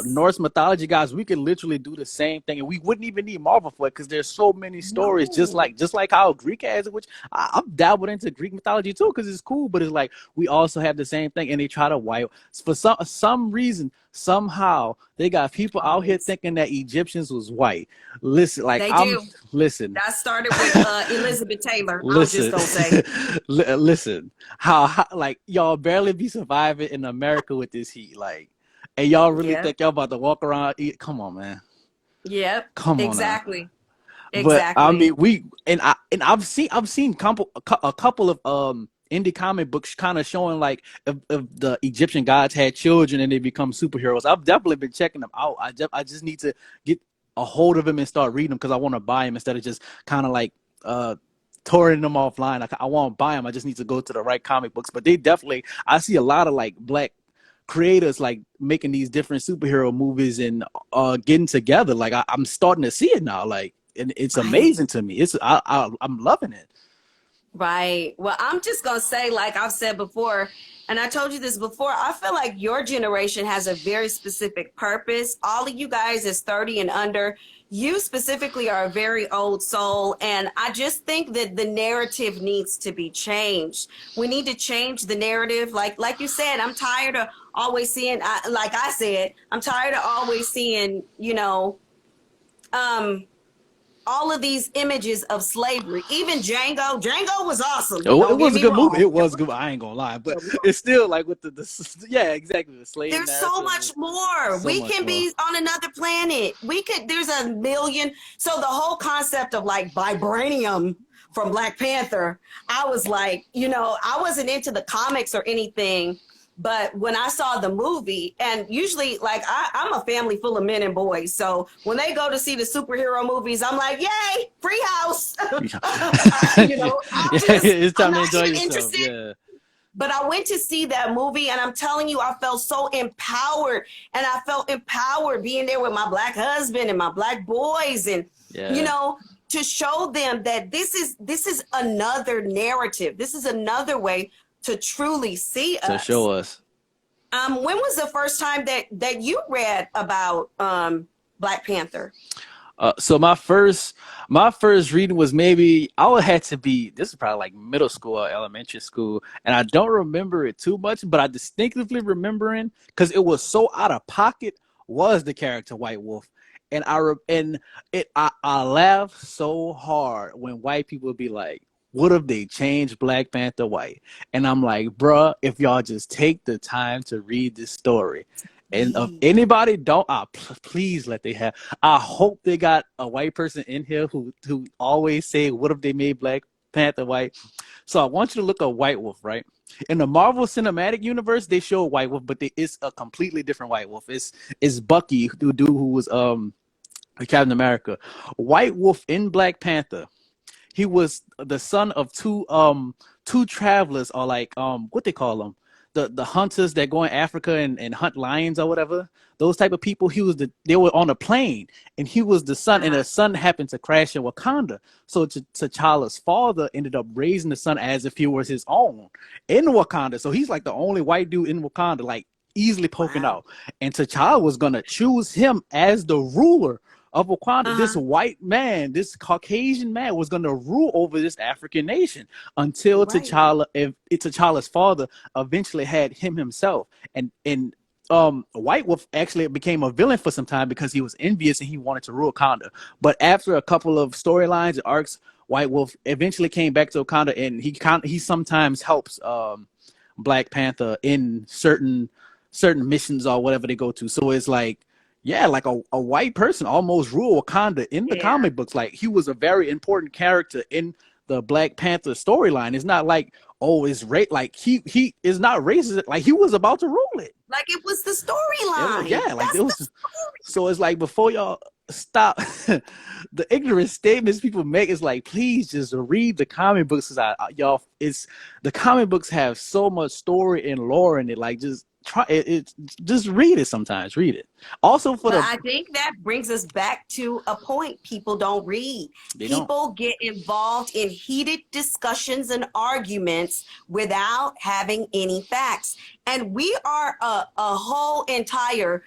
Norse mythology gods. We could literally do the same thing, and we wouldn't even need Marvel for it because there's so many stories. Just like how Greek has it, which I've dabbled into Greek mythology too because it's cool. But it's like we also have the same thing, and they try to wipe for some reason. Somehow they got people out here thinking that Egyptians was white. Listen, like listen. That started with Elizabeth Taylor. Listen, I'm just gonna say. Listen. How like y'all barely be surviving in America with this heat, like, and y'all really think y'all about to walk around? Come on, man. Yep. Come on. Exactly. Now. But I mean, I've seen a couple of indie comic books kind of showing like if the Egyptian gods had children and they become superheroes. I've definitely been checking them out. I just need to get a hold of them and start reading them because I want to buy them instead of just kind of like torrenting them offline. I want to buy them. I just need to go to the right comic books. But I see a lot of like black creators like making these different superhero movies and getting together. Like I'm starting to see it now. Like, and it's amazing to me. I'm loving it. Right. Well, I'm just going to say, like I've said before, and I told you this before, I feel like your generation has a very specific purpose. All of you guys is 30 and under. You specifically are a very old soul. And I just think that the narrative needs to be changed. We need to change the narrative. Like you said, I'm tired of always seeing, like I said, I'm tired of always seeing, you know, all of these images of slavery. Even Django was awesome. It was a good movie. It was good. I ain't gonna lie, but it's still like with the exactly the slave. There's so much more. We can be on another planet. There's a million. So the whole concept of like vibranium from Black Panther, I was like, you know, I wasn't into the comics or anything. But when I saw the movie, and usually, like, I'm a family full of men and boys. So when they go to see the superhero movies, I'm like, yay, free house. You know, it's time to enjoy yourself. Yeah. But I went to see that movie, and I'm telling you, I felt so empowered. And I felt empowered being there with my Black husband and my Black boys. And, you know, to show them that this is another narrative. This is another way to truly see us. To show us. When was the first time that you read about Black Panther? So my first reading was maybe this is probably like middle school or elementary school, and I don't remember it too much, but I distinctively remembering because it was so out of pocket was the character White Wolf, and I laughed so hard when white people would be like, what if they changed Black Panther white? And I'm like, bruh, if y'all just take the time to read this story. And if anybody don't, please let they have. I hope they got a white person in here who always say, what if they made Black Panther white? So I want you to look at White Wolf, right? In the Marvel Cinematic Universe, they show White Wolf, but it's a completely different White Wolf. It's Bucky, the dude who was Captain America. White Wolf in Black Panther. he was the son of two travelers, or like what they call them, the hunters that go in Africa and hunt lions or whatever. Those type of people. They were on a plane, and he was the son, and the son happened to crash in Wakanda. So T'Challa's father ended up raising the son as if he was his own in Wakanda. So he's like the only white dude in Wakanda, like easily poking out. And T'Challa was gonna choose him as the ruler of Wakanda. This white man, this Caucasian man, was going to rule over this African nation until T'Challa's father eventually had him himself. And White Wolf actually became a villain for some time because he was envious and he wanted to rule Wakanda. But after a couple of storylines and arcs, White Wolf eventually came back to Wakanda, and he sometimes helps Black Panther in certain missions or whatever they go to. So it's like, yeah, like a white person almost ruled Wakanda in the comic books. Like, he was a very important character in the Black Panther storyline. It's not like, oh, it's like he is not racist. Like, he was about to rule it. Like, it was the storyline. Yeah, like it was. So it's like, before y'all stop the ignorant statements people make, is like, please just read the comic books. Y'all, the comic books have so much story and lore in it. Like, just try it. Just read it sometimes. Read it. Also, I think that brings us back to a point. People don't read. People get involved in heated discussions and arguments without having any facts. And we are a whole entire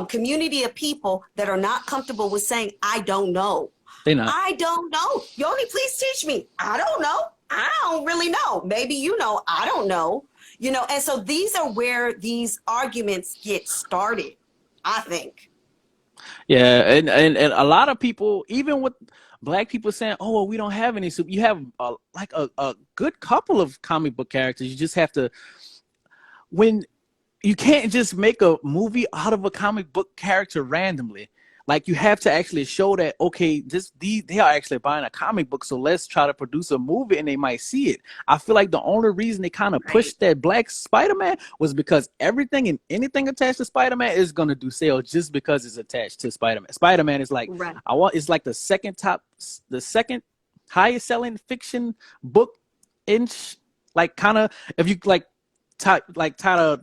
community of people that are not comfortable with saying, I don't know. They're not. I don't know. Yonni, please teach me. I don't know. I don't really know. Maybe you know. I don't know. And so these are where these arguments get started, I think. Yeah, and a lot of people, even with Black people, saying, oh, well, we don't have any soup. You have like a good couple of comic book characters. You just have to, when you can't just make a movie out of a comic book character randomly. Like, you have to actually show that, okay, they are actually buying a comic book, so let's try to produce a movie and they might see it. I feel like the only reason they kind of pushed that Black Spider-Man was because everything and anything attached to Spider-Man is going to do sales just because it's attached to Spider-Man. Spider-Man is like, it's like the second highest selling fiction book in, like, kind of, if you try to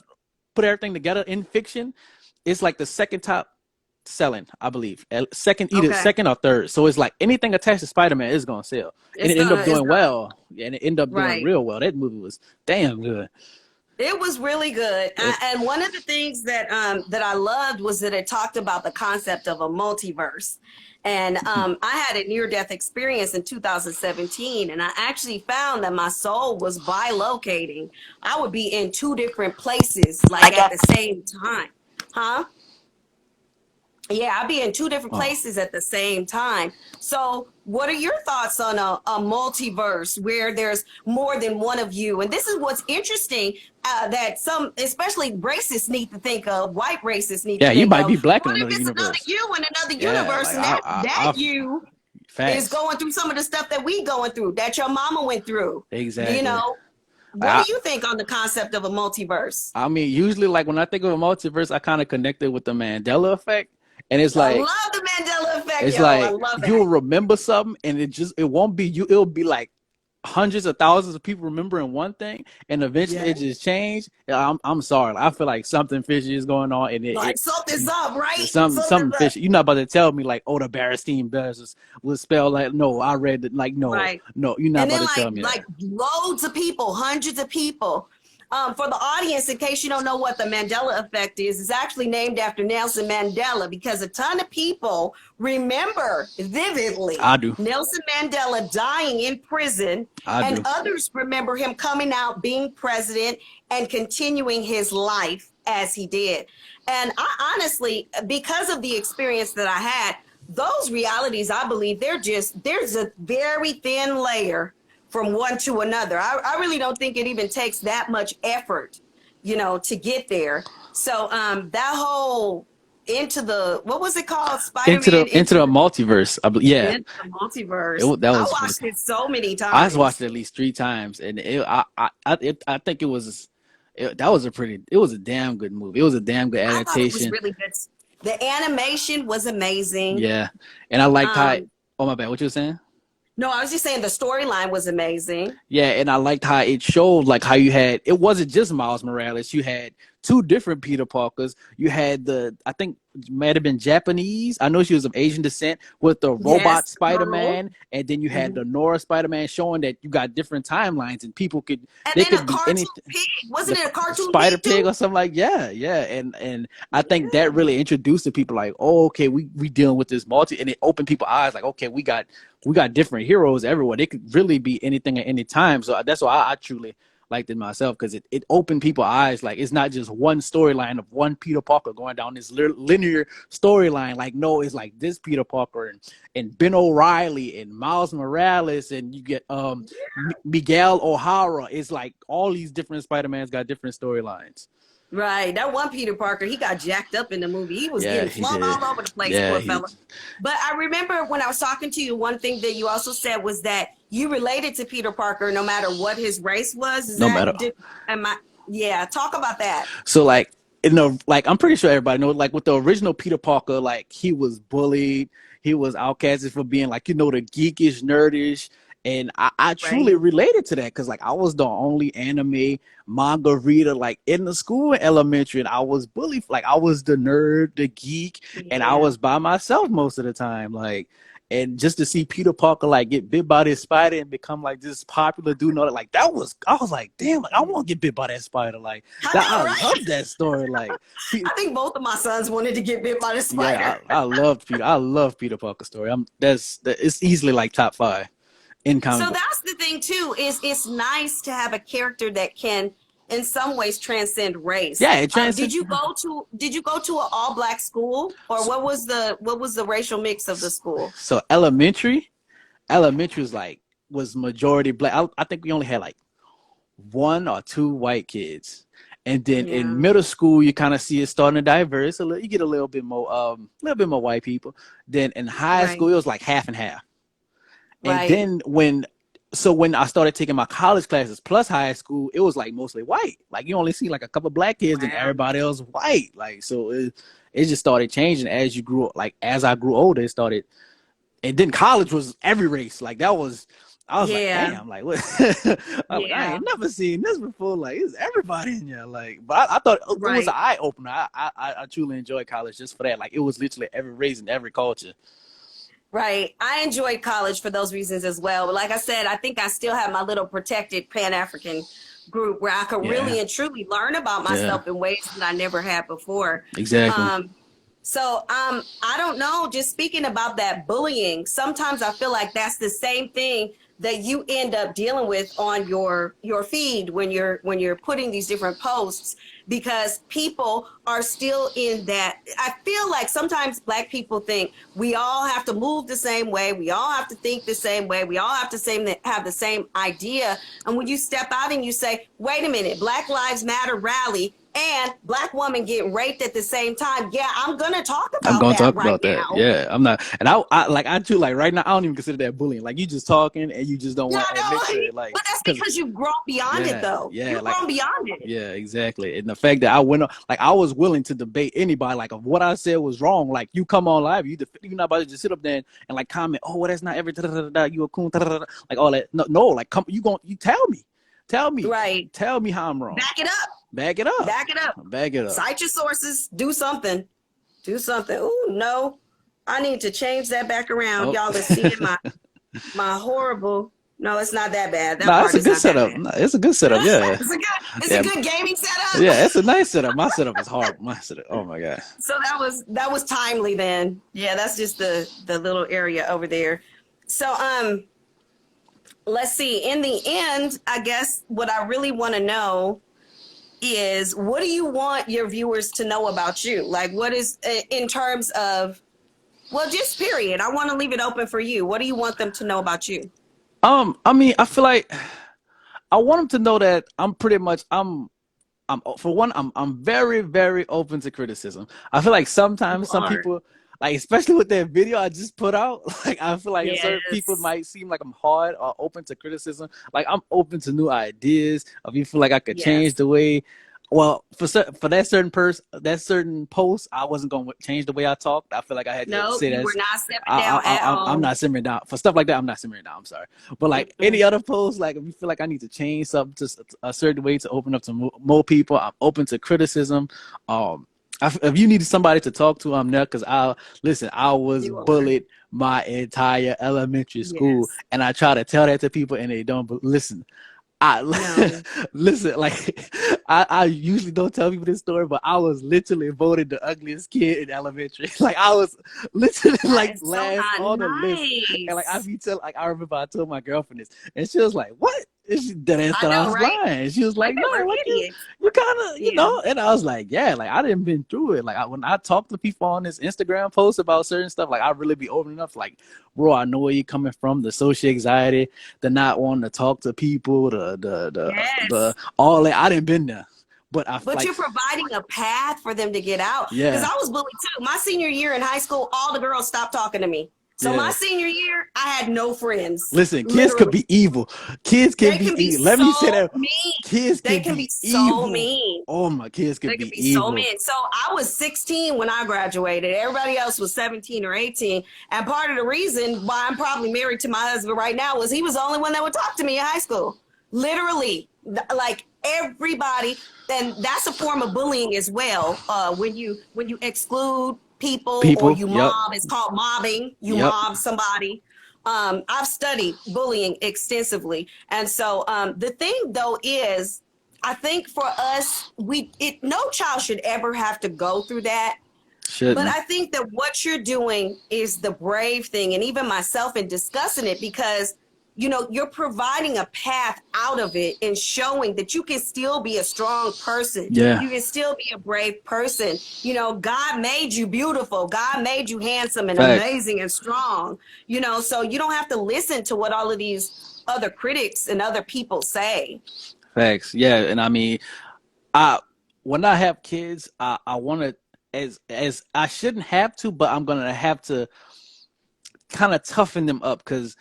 put everything together in fiction, it's like the second top selling, I believe. Second or third. So it's like, anything attached to Spider-Man is gonna sell. And it ended up doing well. And it ended up doing real well. That movie was damn good. It was really good. And one of the things that I loved was that it talked about the concept of a multiverse. And I had a near-death experience in 2017, and I actually found that my soul was bilocating. I would be in two different places, like at the same time. Yeah, I'd be in two different places at the same time. So what are your thoughts on a multiverse where there's more than one of you? And this is what's interesting, that some, especially racists, need to think of, white racists need to think of. Yeah, you might be Black in another universe. Another you in another universe, like, and that you is going through some of the stuff that we going through, that your mama went through. Exactly. What do you think on the concept of a multiverse? I mean, usually, like, when I think of a multiverse, I kind of connect it with the Mandela effect. And it's like, I love the Mandela effect. It's like, you'll remember something, and it won't be you. It'll be like hundreds of thousands of people remembering one thing, and eventually it just changed. I'm sorry. I feel like something fishy is going on, and something's up, right? Something fishy. You're not about to tell me like, oh, the Berenstain Bears was spelled like, no, I read it like, no, no, you're not about to tell me like that. Loads of people, hundreds of people. For the audience, in case you don't know what the Mandela effect is, it's actually named after Nelson Mandela, because a ton of people remember vividly Nelson Mandela dying in prison, and others remember him coming out, being president, and continuing his life as he did. And I honestly, because of the experience that I had, those realities, I believe there's a very thin layer from one to another. I really don't think it even takes that much effort, to get there. So that whole what was it called? Spider-Man? Into the multiverse. Into the multiverse. I watched it so many times. I watched it at least 3 times, and I think it was a damn good movie. It was a damn good adaptation. I thought it was really good. The animation was amazing. Yeah, and I liked how. Oh, my bad. What you were saying? No, I was just saying the storyline was amazing. Yeah, and I liked how it showed like how you had it wasn't just Miles Morales. You had two different Peter Parkers. You had the I think might have been Japanese. I know she was of Asian descent with the robot Yes, Spider girl. Man, and then you had Mhm. the Nora Spider Man, showing that you got different timelines and people could And they then a could be cartoon anything. pig. Wasn't The it a cartoon Spider pig Pig too? or something like yeah, and I think that Yeah. really introduced to people like, oh, okay, we dealing with this multi, and it opened people's eyes like, okay, we got different heroes everywhere. They could really be anything at any time. So that's why I truly liked it myself, because it opened people's eyes. Like, it's not just one storyline of one Peter Parker going down this linear storyline. Like, no, it's like this Peter Parker and Ben O'Reilly and Miles Morales, and you get Miguel O'Hara. It's like all these different Spider-Mans got different storylines. Right. That one Peter Parker, he got jacked up in the movie. He was Yeah, getting he flung did. all over the place, Yeah, poor he fella. But I remember when I was talking to you, one thing that you also said was that you related to Peter Parker no matter what his race was. Is no that, matter. am I, yeah, talk about that. So like like I'm pretty sure everybody knows, like with the original Peter Parker, like he was bullied, he was outcasted for being like, the geekish, nerdish. And I truly Right. related to that, because like I was the only anime manga reader like in the school in elementary, and I was bullied. Like, I was the nerd, the geek, and I Yeah. was by myself most of the time. Like, and just to see Peter Parker like get bit by this spider and become like this popular dude, and all that, like I was like, damn, like I want to get bit by that spider. Like, I that, I know, right? love that story. Like, I think both of my sons wanted to get bit by the yeah, spider. I loved Peter. I love Peter Parker story. It's easily like top 5 in comic So book. that's the thing too, is it's nice to have a character that can in some ways transcend race. Yeah, it Did transcends. you go to an all black school, or what was the racial mix of the school? So elementary was majority black. I think we only had like one or two white kids, and then in Yeah, middle school you kind of see it starting to diverse a little. You get a little bit more white people. Then in high right, school it was like half and half. And right. then when I started taking my college classes plus high school, it was like mostly white. Like, you only see like a couple of black kids and Wow. everybody else white. Like, so it just started changing as you grew, like as I grew older, it started. And then college was every race. Like, I was like, Yeah, damn, like what? I'm like, I yeah, ain't never seen this before. Like, it's everybody in here. Like, but I thought it was an right. eye opener. I truly enjoyed college just for that. Like, it was literally every race and every culture. Right. I enjoyed college for those reasons as well. But like I said, I think I still have my little protected Pan African group where I could Yeah, really and truly learn about yeah, myself in ways that I never had before. exactly. Um, I don't know, just speaking about that bullying, sometimes I feel like that's the same thing that you end up dealing with on your feed when you're putting these different posts, because people are still in that. I feel like sometimes black people think we all have to move the same way, we all have to think the same way, we all have to have the same idea. And when you step out and you say, wait a minute, Black Lives Matter rally and black woman getting raped at the same time, yeah, I'm gonna talk I'm about gonna that talk right about that. now. Yeah, I'm not, and I too, like right now I don't even consider that bullying. Like, you just talking and you just don't Yeah, want I to admit know, to right? it. Like, But that's because because you've grown beyond it, yeah, though. yeah, You've like grown beyond it. yeah, exactly. And the fact that I went on, like I was willing to debate anybody. Like, if what I said was wrong, like you come on live, you're not about to just sit up there and like comment, oh, well, that's not every you a coon, like all that. No, no, like come, you tell me, Right. tell me how I'm wrong. Back it up. Back it up, Back it up. back it up. Cite your sources. Do something. Do something. Oh no, I need to change that back around. Oh. Y'all are seeing my horrible. No, it's not that bad. That Nah, it's part a is good not that setup. bad. Nah, it's a good setup. Yeah, It's a yeah, good gaming setup. yeah. It's a nice setup. My setup is hard. My setup. Oh my god. So that was timely then. Yeah, that's just the little area over there. So let's see. In the end, I guess what I really want to know is, what do you want your viewers to know about you? Like, what is in terms of, well, just period. I want to leave it open for you. What do you want them to know about you? I mean, I feel like I want them to know that I'm pretty much I'm for one, I'm very, very open to criticism. I feel like You sometimes some are. people, like especially with that video I just put out, like I feel like certain people Yes. might seem like I'm hard or open to criticism. Like, I'm open to new ideas. If you feel like I could change Yes. the way Well, for that certain person, that certain post, I wasn't going to change the way I talked. I feel like I had to No, say you that. were not stepping down at I'm all. not simmering down for stuff like that. I'm not simmering down. I'm sorry, but like any Mm-mm. other post, like if you feel like I need to change something to a certain way to open up to more people, I'm open to criticism. Um, if you need somebody to talk to, I'm there because I listen. I was You are. bullied my entire elementary school, Yes. and I try to tell that to people, and they don't listen. I No. listen, like I usually don't tell people this story, but I was literally voted the ugliest kid in elementary. Like I was literally That like is so last not on the list. And like I nice. be tell like I remember I told my girlfriend this, and she was like, "What?" And she dead ass I thought I know, was right? lying. She was Like like, they "No, were like idiots. you kind of Yeah. And I was like, "Yeah, like I didn't been through it. Like when I talk to people on this Instagram post about certain stuff, like I really be open enough. Like, bro, I know where you're coming from. The social anxiety, the not wanting to talk to people, the Yes. all that. I didn't been there, but I But like, you're providing a path for them to get out. Because yeah, I was bullied too. My senior year in high school, all the girls stopped talking to me. So my yeah. senior year, I had no friends. Listen, kids could Literally. be evil. Kids can They be can be evil. Let me say so that. mean. Kids They can can be be so evil. mean. Oh my, kids They could could be be so evil. mean. So I was 16 when I graduated. Everybody else was 17 or 18. And part of the reason why I'm probably married to my husband right now was he was the only one that would talk to me in high school. Literally, like everybody. And that's a form of bullying as well. When you exclude people or People. you Yep. mob, it's called mobbing. You Yep. mob somebody. I've studied bullying extensively. And so the thing though is I think for us, no child should ever have to go through that. But Shouldn't. I think that what you're doing is the brave thing, and even myself in discussing it, because you're providing a path out of it and showing that you can still be a strong person. Yeah. You can still be a brave person. God made you beautiful. God made you handsome and Fact. amazing and strong. So you don't have to listen to what all of these other critics and other people say. Facts. Yeah. And I mean, I when I have kids, I want to as I shouldn't have to, but I'm gonna have to kind of toughen them up because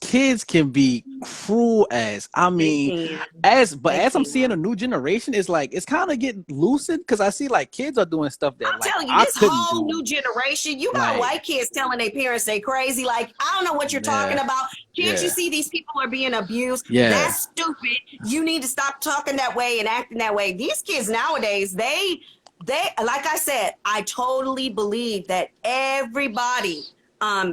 kids can be cruel as I They mean can. They as I'm seeing a can. new generation, it's like it's kind of getting loosened because I see like kids are doing stuff that I'm like telling you, I this couldn't whole do. new generation, you got Like, white kids telling their parents they crazy. Like, I don't know what you're talking yeah, about. Can't you yeah, see these people are being abused? yeah, That's stupid. You need to stop talking that way and acting that way. These kids nowadays, they like I said, I totally believe that everybody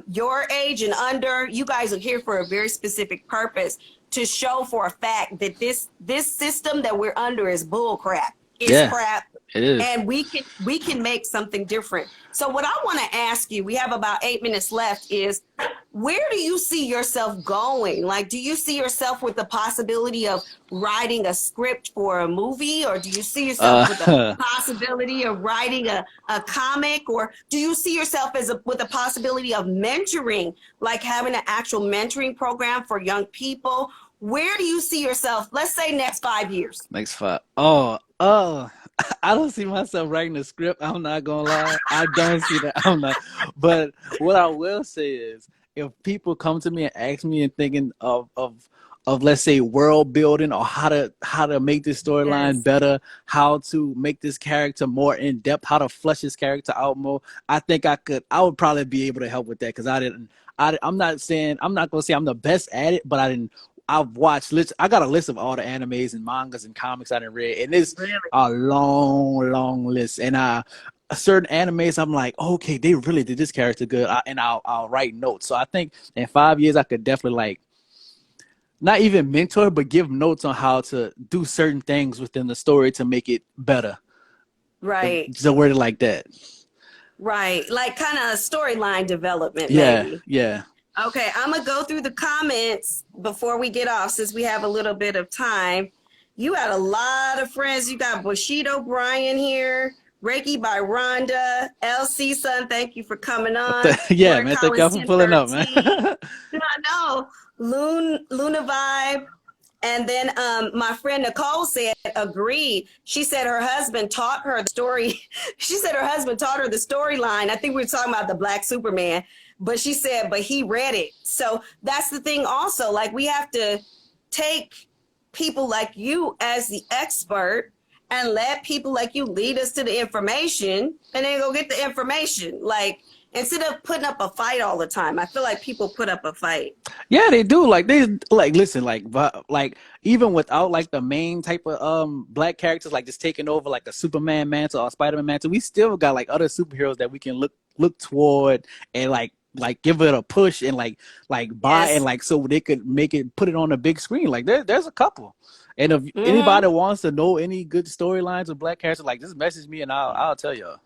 your age and under, you guys are here for a very specific purpose to show for a fact that this system that we're under is bull crap. It's yeah. crap, It is. and we can make something different. So what I want to ask you, we have about 8 minutes left, is where do you see yourself going? Like, do you see yourself with the possibility of writing a script for a movie, or do you see yourself with the Uh, possibility of writing a comic, or do you see yourself with the possibility of mentoring, like having an actual mentoring program for young people? Where do you see yourself, let's say next 5 years? next five. Oh. I don't see myself writing a script. I'm not gonna lie. I don't see that. I'm not. But what I will say is, if people come to me and ask me and thinking of let's say world building or how to make this storyline Yes. better, how to make this character more in depth, how to flesh this character out more, I think I could. I would probably be able to help with that because I didn't. I'm not saying I'm not gonna say I'm the best at it, but I didn't. I've watched lists. I got a list of all the animes and mangas and comics I didn't read, and it's Really? a long, long list. And certain animes, I'm like, okay, they really did this character good, and I'll write notes. So I think in 5 years, I could definitely like not even mentor, but give notes on how to do certain things within the story to make it better. Right. So word it like that. Right. Like kind of storyline development, Yeah, maybe. yeah. Okay, I'm gonna go through the comments before we get off since we have a little bit of time. You had a lot of friends. You got Bushido Brian here, Reiki by Rhonda, LC Son, thank you for coming on. Yeah, Lord man. Thank y'all Collins for pulling up, man. 1013. I know. Luna Vibe. And then my friend Nicole said, agreed. She said her husband taught her the story. She said her husband taught her the storyline. I think we were talking about the Black Superman, but she said, but he read it. So that's the thing also. Like we have to take people like you as the expert and let people like you lead us to the information and then go get the information. Like, instead of putting up a fight all the time. I feel like people put up a fight. Yeah, they do. Like they like listen, like even without like the main type of black characters like just taking over like a Superman mantle or Spider-Man mantle, we still got like other superheroes that we can look toward and like give it a push and like buy and Yes. like so they could make it put it on a big screen. Like there's a couple. And if Mm-hmm. anybody wants to know any good storylines of black characters, like just message me and I'll tell y'all.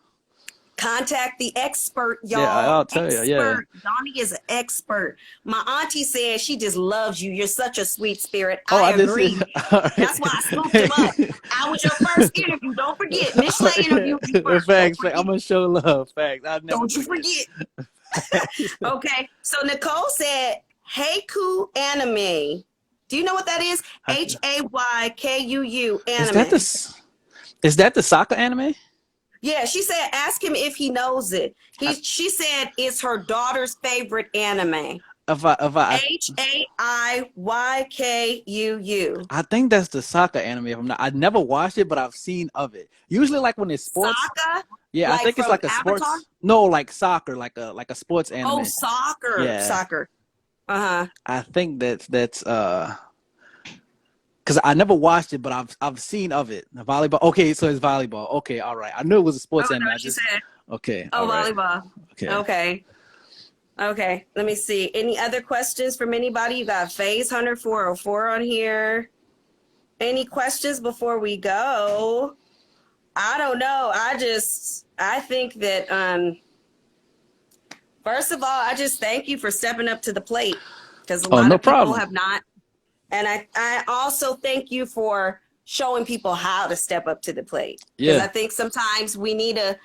Contact the expert, Yeah, y'all. I'll tell you. Yeah. Expert. Yonni is an expert. My auntie said she just loves you. You're such a sweet spirit. Oh, I I just agree. That's why I scooped him up. I was your first interview. Don't forget. Michelee interviewed you first. Don't facts, facts. I'm forget. gonna show love. Facts. I'll never Don't you forget. forget. Okay. So Nicole said, Haiku anime. Do you know what that is? HAYKUU Is that anime. the soccer anime? Yeah, she said, ask him if he knows it. She said it's her daughter's favorite anime. If I HAIYKUU. I think that's the soccer anime. If I'm not, I never watched it, but I've seen of it. Usually, like when it's sports. Sokka, Yeah, I like think it's from like a Avatar. sports. No, like soccer, like a sports Oh, anime. soccer, Yeah, soccer. Uh-huh. I think that's because I never watched it, but I've seen of it. Volleyball. Okay, so it's volleyball. Okay, all right. I knew it was a Oh, sports no, anime. I she just said, okay, oh, all right, volleyball. okay. Okay. Okay. Let me see. Any other questions from anybody? You got Phase Hunter 404 on here. Any questions before we go? I don't know. I think that first of all, I just thank you for stepping up to the plate because a Oh, lot no of people problem. have not. And I also thank you for showing people how to step up to the plate because I Yeah. think sometimes we need a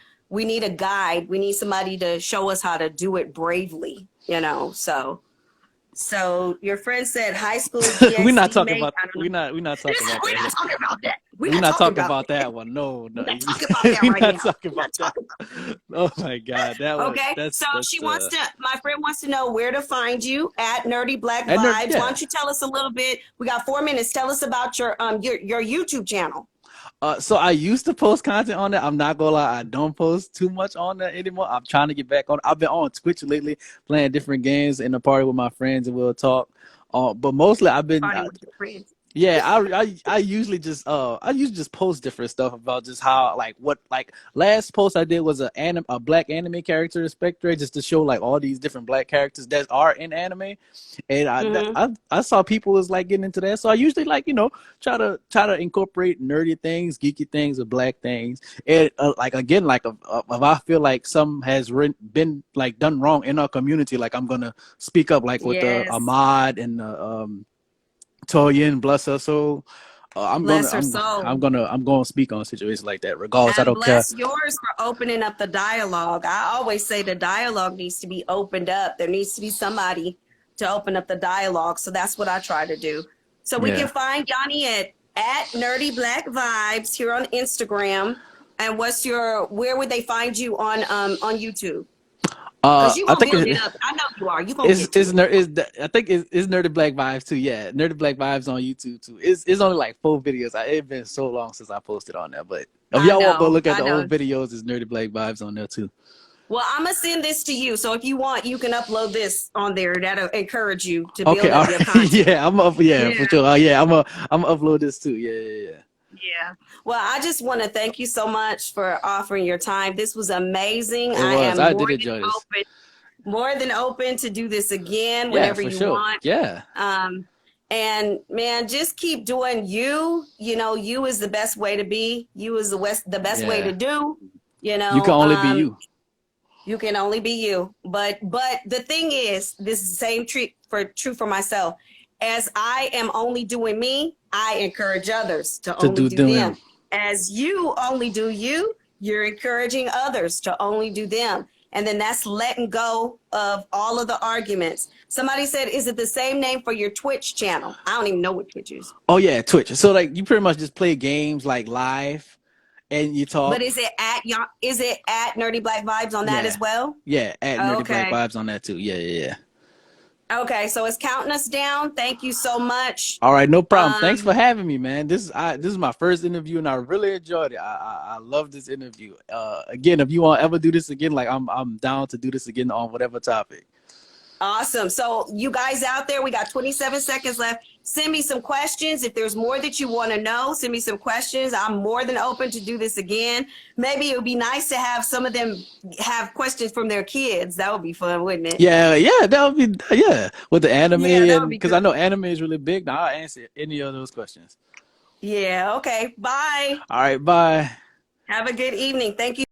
guide. We need somebody to show us how to do it bravely, So your friend said high school we're not GXD talking mate. about I don't know. we're not talking Listen, about we're that. not talking about that. We're We're not not talking talking about about that. that one. No, We're no. not talking about that We're right not now. talking We're not about that. talking about. Oh my God, that one. Okay, so That's my friend wants to know where to find you at Nerdy Black and there, Vibes. Why yeah. don't you tell us a little bit? We got 4 minutes. Tell us about your YouTube channel. So I used to post content on that. I'm not gonna lie, I don't post too much on that anymore. I'm trying to get back on. I've been on Twitch lately, playing different games in the party with my friends, and we'll talk. But mostly I've been Party with your friends. yeah, I usually just post different stuff about just how like what like last post I did was a black anime character in Spectre just to show like all these different black characters that are in anime, and Mm-hmm. I saw people was like getting into that, so I usually like try to incorporate nerdy things, geeky things, or black things, and like again like if I feel like some has been like done wrong in our community, like I'm gonna speak up like with the Yes. Ahmaud and Toyin, bless her soul. Bless her soul. I'm gonna speak on situations like that. Regardless, I And don't care. bless yours for opening up the dialogue. I always say the dialogue needs to be opened up. There needs to be somebody to open up the dialogue. So that's what I try to do. So we can Yeah. find Yonni at Nerdy Black Vibes here on Instagram. And where would they find you on YouTube? Because you're I gonna think build it up. I know you are. You're gonna get to it's it. I think it's Nerdy Black Vibes too. Yeah, Nerdy Black Vibes on YouTube too. It's only like 4 videos. It's been so long since I posted on there, but if I y'all want to go know. look at I the know. old videos, it's Nerdy Black Vibes on there too. Well, I'm gonna send this to you. So if you want, you can upload this on there. That'll encourage you to Okay, build all up your right. content. Yeah, I'm up. Yeah, Yeah. for sure. Yeah, I'm gonna upload this too. Yeah. Yeah. Well, I just want to thank you so much for offering your time. This was amazing. It I was. am I did enjoy this. more than open to do this again Yeah, whenever for you sure. want. Yeah. Um, and man, just keep doing you. You is the best way to be. You is the best way to Yeah. do. You You can know, only be um, you. you can only be you. But the thing is, this is the same true for myself. As I am only doing me, I encourage others to To only do do them. them. As you only do you, you're encouraging others to only do them. And then that's letting go of all of the arguments. Somebody said, is it the same name for your Twitch channel? I don't even know what Twitch is. Oh yeah, Twitch. So like you pretty much just play games like live and you But talk. is it at Nerdy Black Vibes on that as Yeah. well? Yeah, at Nerdy Black Okay. Vibes on that too. Yeah. Okay, so it's counting us down. Thank you so much. All right, no problem. Thanks for Um, having me, man. This is my first interview, and I really enjoyed it. I love this interview. Again, if you want to ever do this again, like I'm down to do this again on whatever topic. Awesome. So you guys out there, we got 27 seconds left. Send me some questions. If there's more that you want to know, send me some questions. I'm more than open to do this again. Maybe it would be nice to have some of them have questions from their kids. That would be fun, wouldn't it? Yeah, that would be yeah with the anime Yeah, that and would be because I know good. anime is really big. Now I'll answer any of those questions. Yeah, okay. Bye. All right, bye. Have a good evening. Thank you.